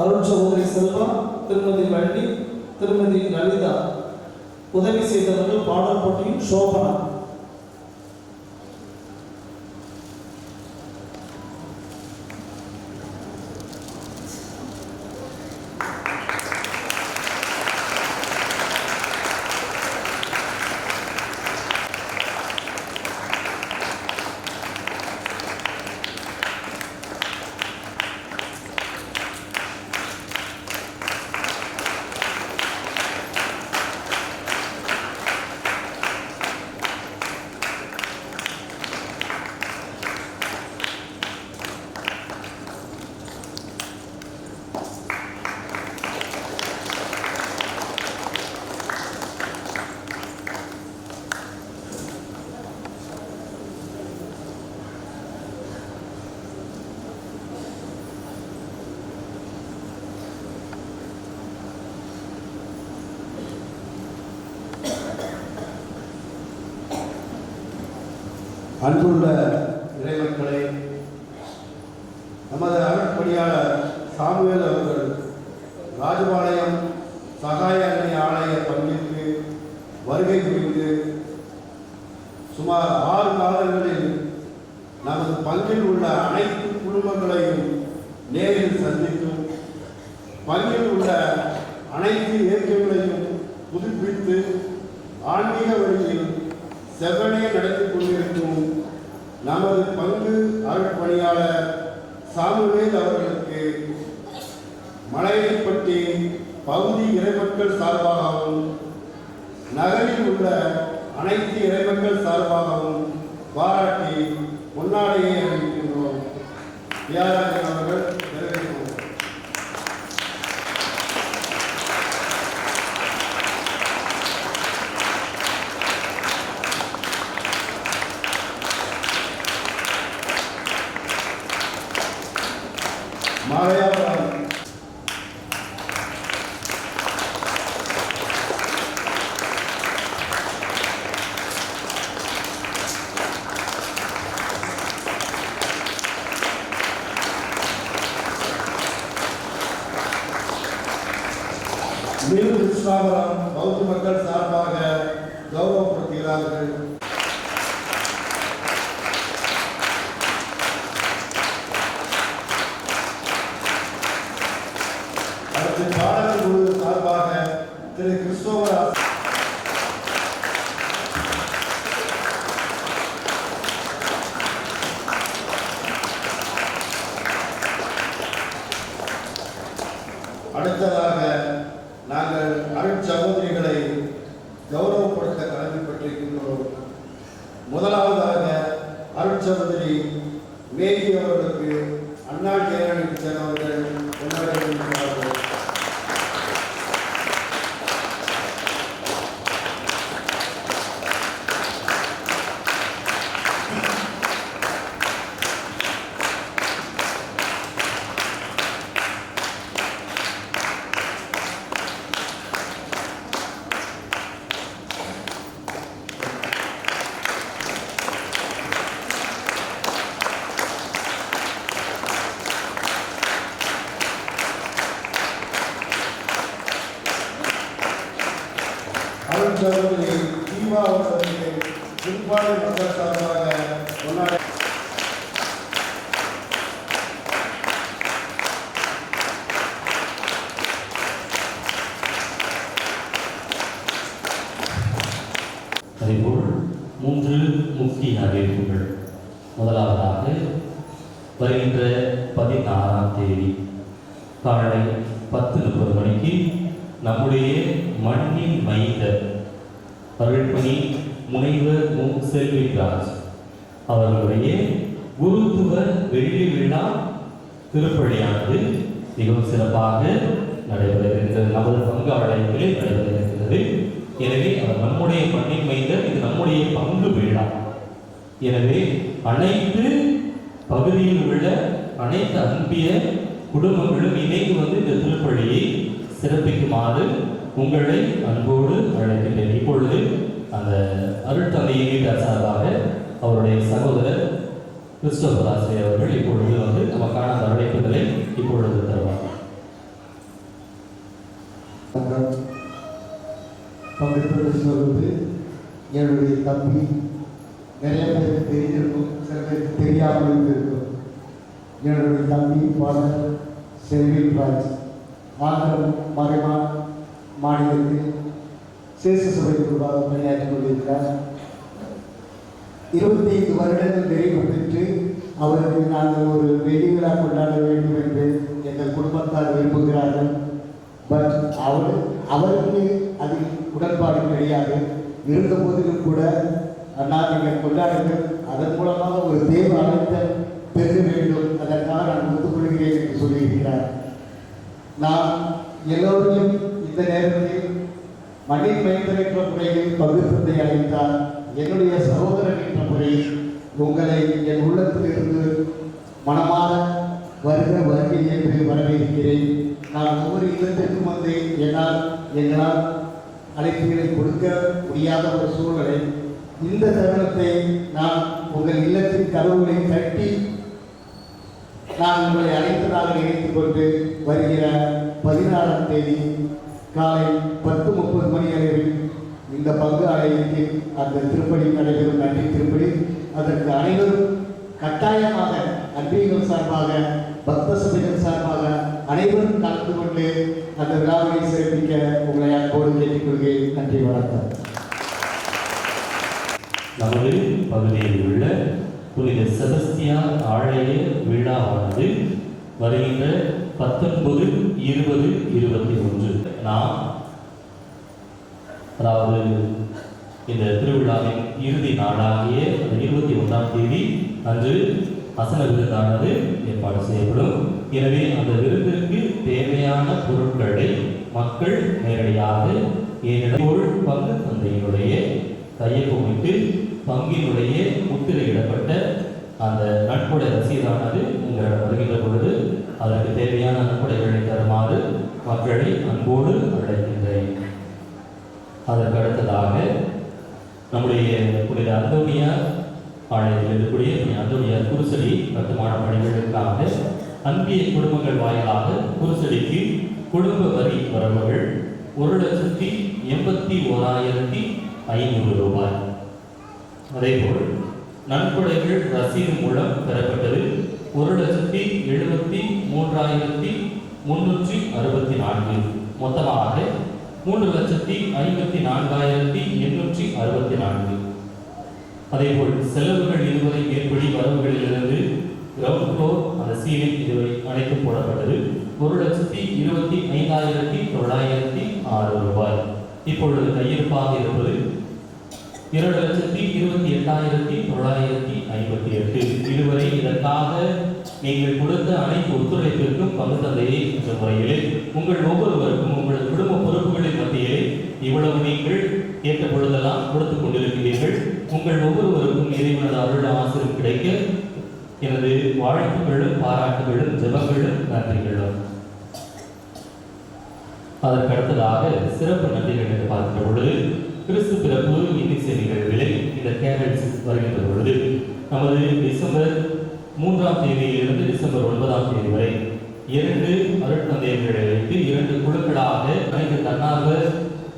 அருள் சகோதரி செல்வா, திருமதி வள்ளி, திருமதி லலிதா. உதவி செய்தவர்கள் பாடல் போட்டியின் சோபனா. அன்புள்ள இறைமக்களே, நமது அருட்பணியாளர் சாமுவேல் அவர்கள் ராஜபாளையம் சகாய அன்னை ஆலய பங்கிற்கு வருகை புரிந்து சுமார் 6 காலங்களில் நமது பங்கில் உள்ள அனைத்து குடும்பங்களையும் நேரில் சந்தித்தும் பங்கில் உள்ள அனைத்து இயக்கங்களையும் புதுப்பித்து ஆன்மீக வழியில் செவ்வனே நடத்தி கொண்டிருக்கும் நமது பங்கு அருட்பணியாளர் சாமுவேல் அவர்களுக்கு மலையப்பட்டி பகுதி இறைமக்கள் சார்பாகவும் நகரில் உள்ள அனைத்து இறைமக்கள் சார்பாகவும் பாராட்டி பத்மாவரம் பௌத்த மக்கள் சார்பாக கௌரவப்படுத்துகிறார்கள். அடுத்து பாடகர் குழு சார்பாக திரு கிறிஸ்தோபர் அடுத்ததாக நாங்கள் அருட்சகோதரிகளை கௌரவப்படுத்த கடமைப்பட்டிருக்கின்றோம். முதலாவதாக அருட்சகோதரி மேகி அவர்களுக்கு அண்ணா கேரளி அவர்கள் கொண்டாடுகிறார்கள். அருட்சகோதரி தீபா அவர்களுக்கு பின்பாடு மக்கள் சார்பாக கொண்டாட அதேபோல் 3 முக்கிய அறிவிப்புகள். முதலாவதாக வருகின்ற 16ஆம் தேதி காலை 10:30 மணிக்கு நம்முடைய மண்ணின் மைந்தர் அருள்பணி முனைவர் மு. செல்விராஜ் அவர்களுடைய குருத்துவ வெள்ளி விழா திருப்பலியானது மிகவும் சிறப்பாக நடைபெறுகிறது. நமது பங்காளர்களே நடைபெறுகிறது. எனவே அவர் நம்முடைய மண்ணின் மைந்தர், இது நம்முடைய பங்கு விழா. எனவே அனைத்து பகுதியில் உள்ள அனைத்து அன்பிய குடும்பங்களும் இணைந்து வந்து இந்த திருப்பலியை சிறப்பிக்குமாறு உங்களை அன்போடு அழைக்கின்றேன். இப்பொழுது அந்த அருட்தந்தையின் வீட்டார் சார்பாக அவருடைய சகோதரர் கிறிஸ்டோபர் ஆசிரியர் அவர்கள் இப்பொழுது வந்து நமக்கான அந்த அழைப்புகளை இப்பொழுது தருவார். சொல்வது என்னுடைய தம்பி, நிறைய பேருக்கு தெரிஞ்சிருக்கும், சில பேருக்கு தெரியாமல் இருக்கும். என்னுடைய தம்பி பாடகர் செல்விராஜ் ஆந்திரம் மறைமான் மாநிலத்தில் சேச சபை குழுவாக பணியாற்றிக் கொண்டிருக்கிறார். 25 வருடங்கள் நிறைவு பெற்று அவருக்கு நாங்கள் ஒரு வெள்ளி விழா கொண்டாட வேண்டும் என்று எங்கள் குடும்பத்தார் விரும்புகிறார்கள். பட் அவருக்கு அதில் உடன்பாடு கிடையாது. இருந்த போதிலும் கூட அண்ணா நீங்கள் கொண்டாடுங்கள், அதன் மூலமாக ஒரு தேவ அழைத்தல் பெற வேண்டும், அதற்காக நான் ஒத்துக்கொள்கிறேன் என்று சொல்லியிருக்கிறார். நான் எல்லோரையும் இந்த நேரத்தில் மண்ணின் மைந்தர் என்ற முறையில் பகுத்தத்தை அழைத்தார். என்னுடைய சகோதரன் என்ற முறையில் உங்களை என் உள்ளத்திலிருந்து மனமான வருகை என்று வரவேற்கிறேன். நான் ஒவ்வொரு இல்லத்திற்கும் வந்து எங்களால் அழைப்புகளை கொடுக்க முடியாத ஒரு சூழ்நிலை. இந்த தருணத்தை நான் உங்கள் இல்லத்தின் கதவுகளை தட்டி நான் உங்களை அழைத்ததாக நினைத்துக் கொண்டு வருகிற 16ஆம் தேதி காலை 10:30 மணி அளவில் இந்த பங்கு ஆலயத்தில் அந்த திருப்பலி நடைபெறும். நன்றி திருப்பலி. அதற்கு அனைவரும் கட்டாயமாக அன்பியர்கள் சார்பாக, பக்த சபைகள் சார்பாக அனைவரும் கலந்து கொண்டு அந்த விழாவை சிறப்பிக்க உங்களை அன்போடு கேட்டுக்கொள்கிறேன். நன்றி, வணக்கம். நமது பகுதியில் உள்ள புனித செபஸ்தியார் ஆலய விழாவானது வருகின்ற 19, 20, 21 நாம் அதாவது இந்த திருவிழாவின் இறுதி நாளாகிய 21ஆம் தேதி அன்று அசன விருந்தானது ஏற்பாடு செய்யப்படும். எனவே அந்த விருந்திற்கு தேவையான பொருட்களை மக்கள் நேரடியாக ஏனெனில் பங்கு தந்தையினுடைய கையொப்பமிட்டு பங்கினுடைய முத்திரையிடப்பட்ட அந்த நன்கொடை ரசீதானது உங்களிடம் வருகின்ற பொழுது அதற்கு தேவையான நன்கொடைகளை தருமாறு மக்களை அன்போடு அழைக்கின்றேன். அதற்கு அடுத்ததாக நம்முடைய புனித அந்தோனியார் ஆலயத்தில் இருக்கக்கூடிய அந்தோனியார் குருசடி கட்டுமான பணிகளுக்காக அன்பிய குடும்பங்கள் வாயிலாக குருசடிக்கு குடும்ப வரி வரவுகள் 1,81,500 ரூபாய். அதேபோல் நன்கொடைகள் ரசீது மூலம் பெறப்பட்டது 1,73,364. மொத்தமாக 3,54,864. அதேபோல் செலவுகள் இதுவரை மேற்படி வரவுகளிலிருந்து கிரவுண்ட் ஃப்ளோர் அந்த சீலிங் இதுவரை அனைத்தும் போடப்பட்டது 1,25,906 ரூபாய். இப்பொழுது கையிருப்பாக இருப்பது 2,28,958. இதுவரை இதற்காக நீங்கள் கொடுத்த அனைத்து ஒத்துழைப்பிற்கும் பங்கு தந்தையை என்ற முறையிலே உங்கள் ஒவ்வொருவருக்கும் உங்களது குடும்ப பொறுப்புகளின் மத்தியிலே இவ்வளவு நீங்கள் கேட்ட பொழுதெல்லாம் கொடுத்துக் கொண்டிருக்கிறீர்கள். உங்கள் ஒவ்வொருவருக்கும் இறைவனது அருள் ஆசிரியம் கிடைக்க எனது வாழ்த்துக்களும் பாராட்டுகளும் ஜெபங்களும் நன்றிகளும். அதற்கு அடுத்ததாக சிறப்பு நன்றிகள் என்று பார்க்கிற பொழுது கிறிஸ்து பிறப்பு இன்னிசை நிகழ்விலே இந்த கேரல்ஸ் வருகின்ற பொழுது நமது டிசம்பர் 3ஆம் தேதியிலிருந்து டிசம்பர் 9ஆம் தேதி வரை 2 அருட்தந்தையர்களை வைத்து 2 குழுக்களாக அனைத்து தன்னார்வ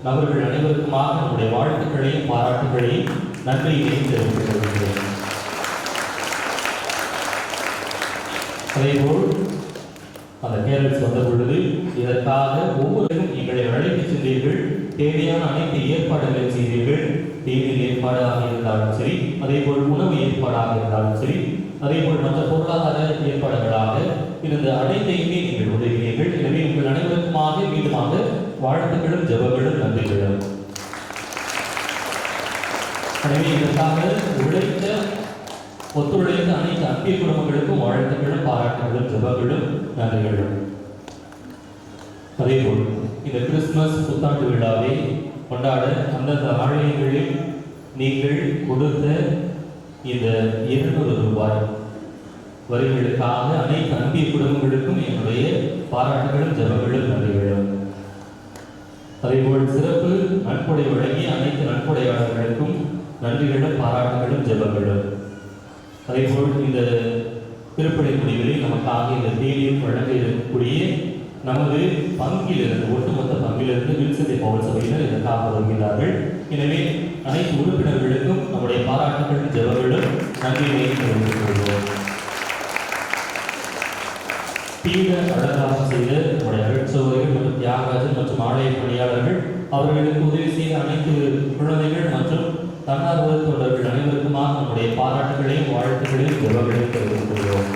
நபர்கள் அனைவருக்குமாக நம்முடைய வாழ்த்துக்களையும் பாராட்டுகளையும் நன்றியையும் தெரிவித்துக் கொள்கிறேன். அதேபோல் அந்த கேரல்ஸ் வந்த பொழுது இதற்காக ஒவ்வொருவரும் எங்களை அழைத்து சென்றீர்கள். தேவையான அனைத்து ஏற்பாடுகளை செய்தீர்கள். தேநீர் ஏற்பாடாக இருந்தாலும் சரி, அதேபோல் உணவு ஏற்பாடாக இருந்தாலும் சரி, அதேபோல் மற்ற பொருளாதார ஏற்பாடுகளாக இருந்த அனைத்தையுமே நீங்கள் உதவினீர்கள். எனவே உங்கள் அனைவருக்குமாக மீண்டுமாக வாழ்த்துக்களும் ஜெபங்களும் நன்றிகளும். எனவே இதற்காக உழைத்த ஒத்துழைத்த அனைத்து அன்பிய குடும்பங்களுக்கும் வாழ்த்துக்களும் பாராட்டுகளும் ஜெபங்களும் நன்றிகளும். அதேபோல் இந்த கிறிஸ்துமஸ் புத்தாண்டு விழாவை கொண்டாட அந்தந்த ஆலயங்களில் நீங்கள் கொடுத்த இந்த 200 ரூபாய் வரிகளுக்காக அனைத்து அன்பிய குடும்பங்களுக்கும் என்னுடைய பாராட்டுகளும் ஜெபங்களும் நன்றிகளும். அதேபோல் சிறப்பு நன்கொடை வழங்கிய அனைத்து நன்கொடையாளர்களுக்கும் நன்றிகளும் பாராட்டுகளும் ஜெபங்களும். அதேபோல் இந்த திருப்படை முடிவில் நமக்காக இந்த தேநீர் வழங்க இருக்கக்கூடிய நமது பங்கிலிருந்து ஒட்டுமொத்த பங்கிலிருந்து வில்சத்தை பவுல் சபையினர் இதற்காக வருகிறார்கள். எனவே அனைத்து உறுப்பினர்களுக்கும் நம்முடைய பாராட்டுகளும் ஜெபங்களும் நன்றியை தெரிவித்துக் கொள்வோம். பீட அழகாக செய்த நம்முடைய அருட்சகோதரிகள் மற்றும் தியாகராஜன் மற்றும் ஆலய பணியாளர்கள், அவர்களுக்கு உதவி செய்த அனைத்து குழந்தைகள் மற்றும் தன்னார்வ தொண்டர்கள் அனைவருக்குமாக நம்முடைய பாராட்டுகளையும் வாழ்த்துக்களையும் ஜெபங்களையும் தெரிவித்துக் கொள்வோம்.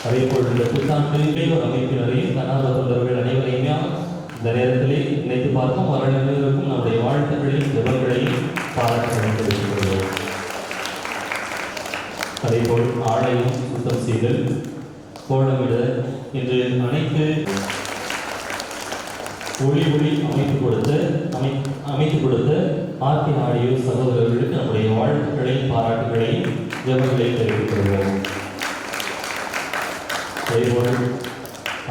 அதேபோல் இந்த புத்தாண்டு இளையோர் அமைப்பினரையும் தன்னார்வ தொண்டர்கள் அனைவரையுமே இந்த நேரத்திலே நினைத்து பார்க்கும் அவர்கள் அனைவருக்கும் நம்முடைய வாழ்த்துக்களையும் ஜெபங்களையும் பாராட்டுகளையும் தெரிவித்துக் கொள்வோம். அதேபோல் ஆலயம் சுத்தம் செய்தல், கோலமிட இன்று அனைத்து ஒளி அமைத்து கொடுத்த ஆர்த்தி ஆடியோ சகோதரர்களுக்கு நம்முடைய வாழ்த்துக்களையும் பாராட்டுகளையும் ஜெபங்களையும் தெரிவித்துக் கொள்வோம். அதேபோல்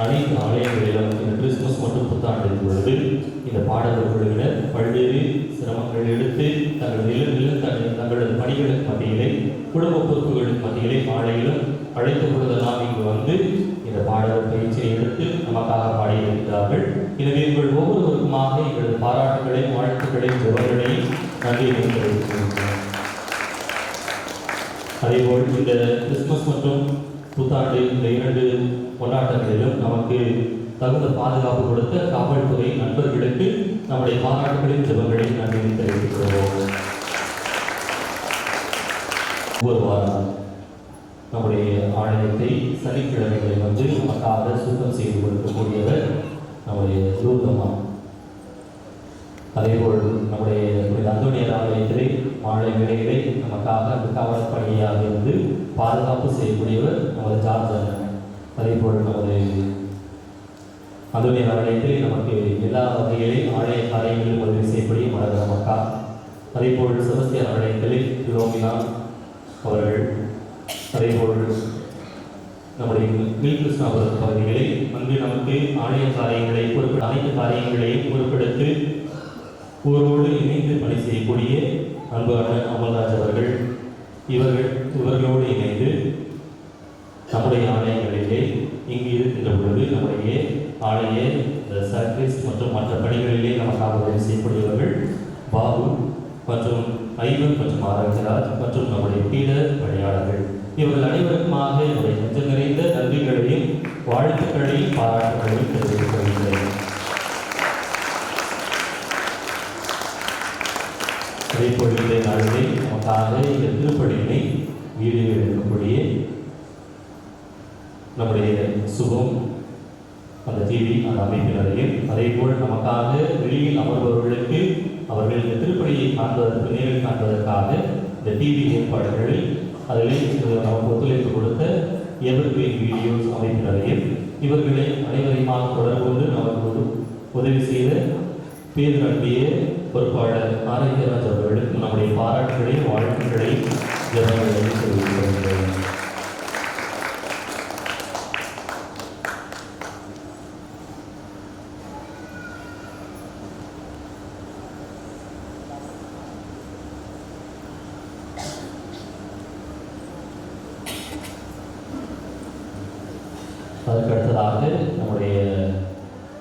அனைத்து ஆலயங்களிலும் இந்த கிறிஸ்துமஸ் மற்றும் புத்தாண்டின் பொழுது இந்த பாடகர் குழுவினர் பல்வேறு சிரமங்கள் எடுத்து தங்களது பணிகளுக்கு மத்தியிலே குடும்ப பொறுப்புகளுக்கு மத்தியிலே ஆலையிலும் அழைத்த பொழுதெல்லாம் இங்கு வந்து இந்த பாடகர் பயிற்சியை எடுத்து நமக்காக பாடியிருக்கிறார்கள். எனவே உங்கள் ஒவ்வொருவருக்குமாக எங்களது பாராட்டுகளையும் வாழ்த்துக்களையும் ஜெபங்களையும் நன்றியையும் தெரிவித்துக் கொள்கிறோம். அதேபோல் இந்த கிறிஸ்துமஸ் மற்றும் புத்தாண்டு இந்த 2 கொண்டாட்டங்களிலும் நமக்கு தகுந்த பாதுகாப்பு கொடுத்த காவல்துறை நண்பர்களுக்கு நம்முடைய பாராட்டுகளையும் ஜெபங்களையும் நன்றியை தெரிவித்துக் கொள்வோம். ஒவ்வொரு வாரம் நம்முடைய ஆலயத்தை சனிக்கிழமைகளை வந்து நமக்காக சுத்தம் செய்து கொடுக்கக்கூடியவர் நம்முடைய லூர்தம்மா. அதேபோல் நம்முடைய அந்தோனியார் ஆலயத்திலே மாலை வேளையிலே நமக்காக அந்த காவல் பணியாக இருந்து பாதுகாப்பு செய்யக்கூடியவர் நமது ஜார்ஜ் அண்ணன். அதேபோல் நமது அந்தோனியார் ஆலயத்திலே நமக்கு எல்லா வகையிலையும் ஆலய காரியங்களிலும் உதவி செய்யக்கூடிய மலர் மக்கா. அதேபோல் செபஸ்தியார் ஆலயத்திலே ரோமினா அவர்கள், அதேபோல் நம்முடைய கிருஷ்ணாபுரம் பகுதிகளை அங்கு நமக்கு ஆலய காரியங்களை அனைத்து காரியங்களையும் பொறுப்பெடுத்து ஊரோடு இணைந்து பணி செய்யக்கூடிய அன்பு அண்ணன் அமல்ராஜ் அவர்கள், இவர்களோடு இணைந்து நம்முடைய ஆலயங்களிலே இங்கு இருக்கின்ற பொழுது நம்முடைய ஆலய இந்த சர்வீஸ் மற்றும் மற்ற பணிகளிலே நமக்காக உதவி செய்யக்கூடியவர்கள் பாபு மற்றும் ஐவன் மற்றும் ஆரோக்கியராஜ் மற்றும் நம்முடைய பீட பணியாளர்கள் இவர்கள் அனைவருக்குமாக என்னுடைய நெஞ்சம் நிறைந்த நன்றிகளையும் வாழ்த்துக்களையும் பாராட்டுகளையும் தெரிவித்துக் கொள்கிறேன். அதே போல் இன்றைய நாளிலே நமக்காக இந்த திருப்பணியினை வீடியோ எடுக்கக்கூடிய நம்முடைய சுகம் அந்த டிவி அந்த அமைப்பினரையும் அதே போல் நமக்காக வெளியில் அமர்பவர்களுக்கு அவர்கள் இந்த திருப்பணியை காண்பதற்கு நேரில் காண்பதற்காக இந்த டிவி ஏற்பாடுகளில் அதில் நமக்கு ஒத்துழைப்பு கொடுத்த எவர்கிரீன் வீடியோஸ் அமைப்பினரையும் இவர்களை அனைவரையுமாக தொடர்பு கொண்டு நமக்கு உதவி செய்த பேர் நடத்திய பொறுப்பாளர் ஆரோக்கியராஜ் அவர்களுக்கு நம்முடைய பாராட்டுகளையும் வாழ்த்துக்களையும் ஜனங்களையும் தெரிவித்துக் அதற்கடுத்ததாக நம்முடைய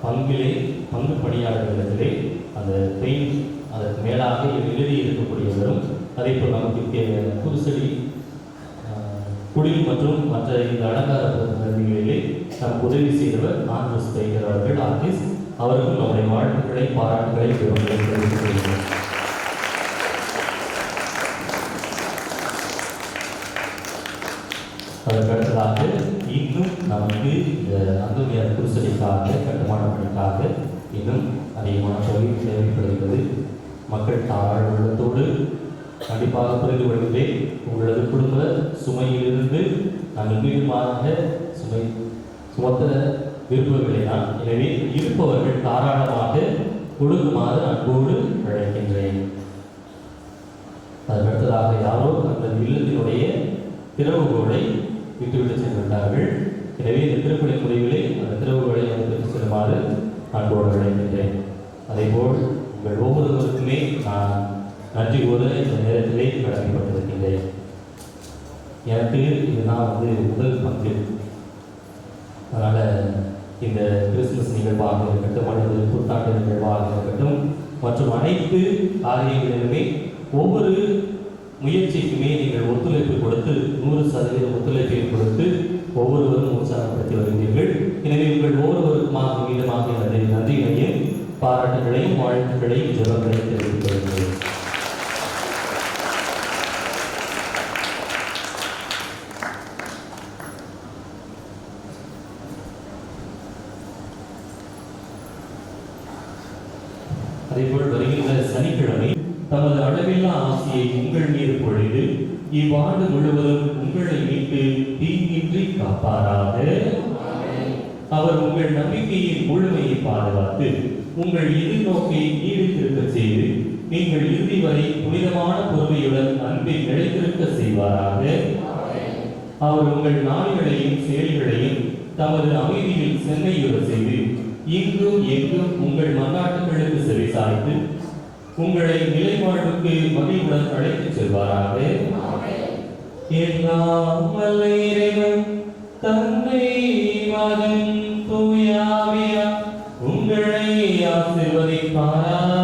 பங்கு பணியாளர்களிடத்திலே அந்த பெயிண்ட் அதற்கு மேலாக எழுதி இருக்கக்கூடியவரும் அதே போல் நமக்கு குருசடி குடில் மற்றும் மற்ற இந்த அலங்கார பிரதிகளிலே நமக்கு உதவி செய்தவர் ஆண்ட்ரூஸ் பெய்கர் அவர்கள் ஆர்டிஸ்ட் அவருக்கும் நம்முடைய வாழ்த்துக்களை பாராட்டுகளை தெரிவித்துக் கொள்கிறோம். அதற்கடுத்ததாக இன்னும் நமக்கு இந்த அந்தோனியார் குருசடிக்காக கட்டுமான பணிக்காக இன்னும் அதிகமான தொகை தேவைப்படுகிறது. மக்கள் தாழ் உள்ளத்தோடு கண்டிப்பாக புரிந்து கொள்கிறேன். உங்களது குடும்ப சுமையிலிருந்து நாங்கள் மீண்டுமாக சுமத்த விருப்பவில்லை நான். எனவே இருப்பவர்கள் தாராளமாக கொடுக்குமாறு அன்போடு அழைக்கின்றேன். அதற்கடுத்ததாக யாரோ அந்த இல்லத்தினுடைய திறவுகோலை விட்டுவிட்டு சென்றுவிட்டார்கள். எனவே இந்த திருப்பணி முடிவிலே அந்த திறவுகளை பெற்று செல்லுமாறு அன்போடு அழைக்கின்றேன். அதேபோல் உங்கள் ஒவ்வொருவருக்குமே நான் நன்றி கூற இந்த நேரத்திலே கடமைப்பட்டிருக்கின்றேன். எனக்கு இதுதான் முதல் பங்கு. அதனால் இந்த கிறிஸ்துமஸ் நிகழ்வாக இருக்கட்டும் அல்லது புத்தாண்டு நிகழ்வாக இருக்கட்டும் மற்றும் அனைத்து காரியங்களிலுமே ஒவ்வொரு முயற்சிக்குமே நீங்கள் ஒத்துழைப்பு கொடுத்து 100% ஒத்துழைப்பை கொடுத்து ஒவ்வொருவரும் உற்சாகப்படுத்தி வருகிறீர்கள். எனவே உங்கள் ஒவ்வொருவருக்குமாக மீதமாக எனது நன்றிகளையும் பாராட்டுகளையும் வாழ்த்துக்களையும் ஜெபங்களையும் தெரிவித்துக் கொள்கிறேன். அதேபோல் வருகின்ற சனிக்கிழமை தமது அளவில்லா ஆசையை உங்கள் மீது பொழிந்து இவ்வாண்டு முழுவதும் உங்களை மீட்டு தீங்கின்றி காப்பாராக. அவர் உங்கள் நம்பிக்கையின் முழுமையை பாதுகாத்து உங்கள் எதிர்நோக்கை நீடித்திருக்க செய்து நீங்கள் இறுதி வரை புனிதமான பொறுமையுடன் அன்பை நிலைத்திருக்க செய்வாராக. அவர் உங்கள் நாடுகளையும் செயல்களையும் தமது அமைதியில் சென்னையுற செய்து இங்கும் எங்கும் உங்கள் மன்னாட்டுகளுக்கு செவிசாய்த்து உங்களை நிலைவாழ்வுக்கு மகிழ்வுடன் அழைத்துச் செல்வாராக. எல்லாம் வல்ல இறைவன் தந்தை மகன் தூய ஆவியார் உங்களை ஆசீர்வதிப்பாராக.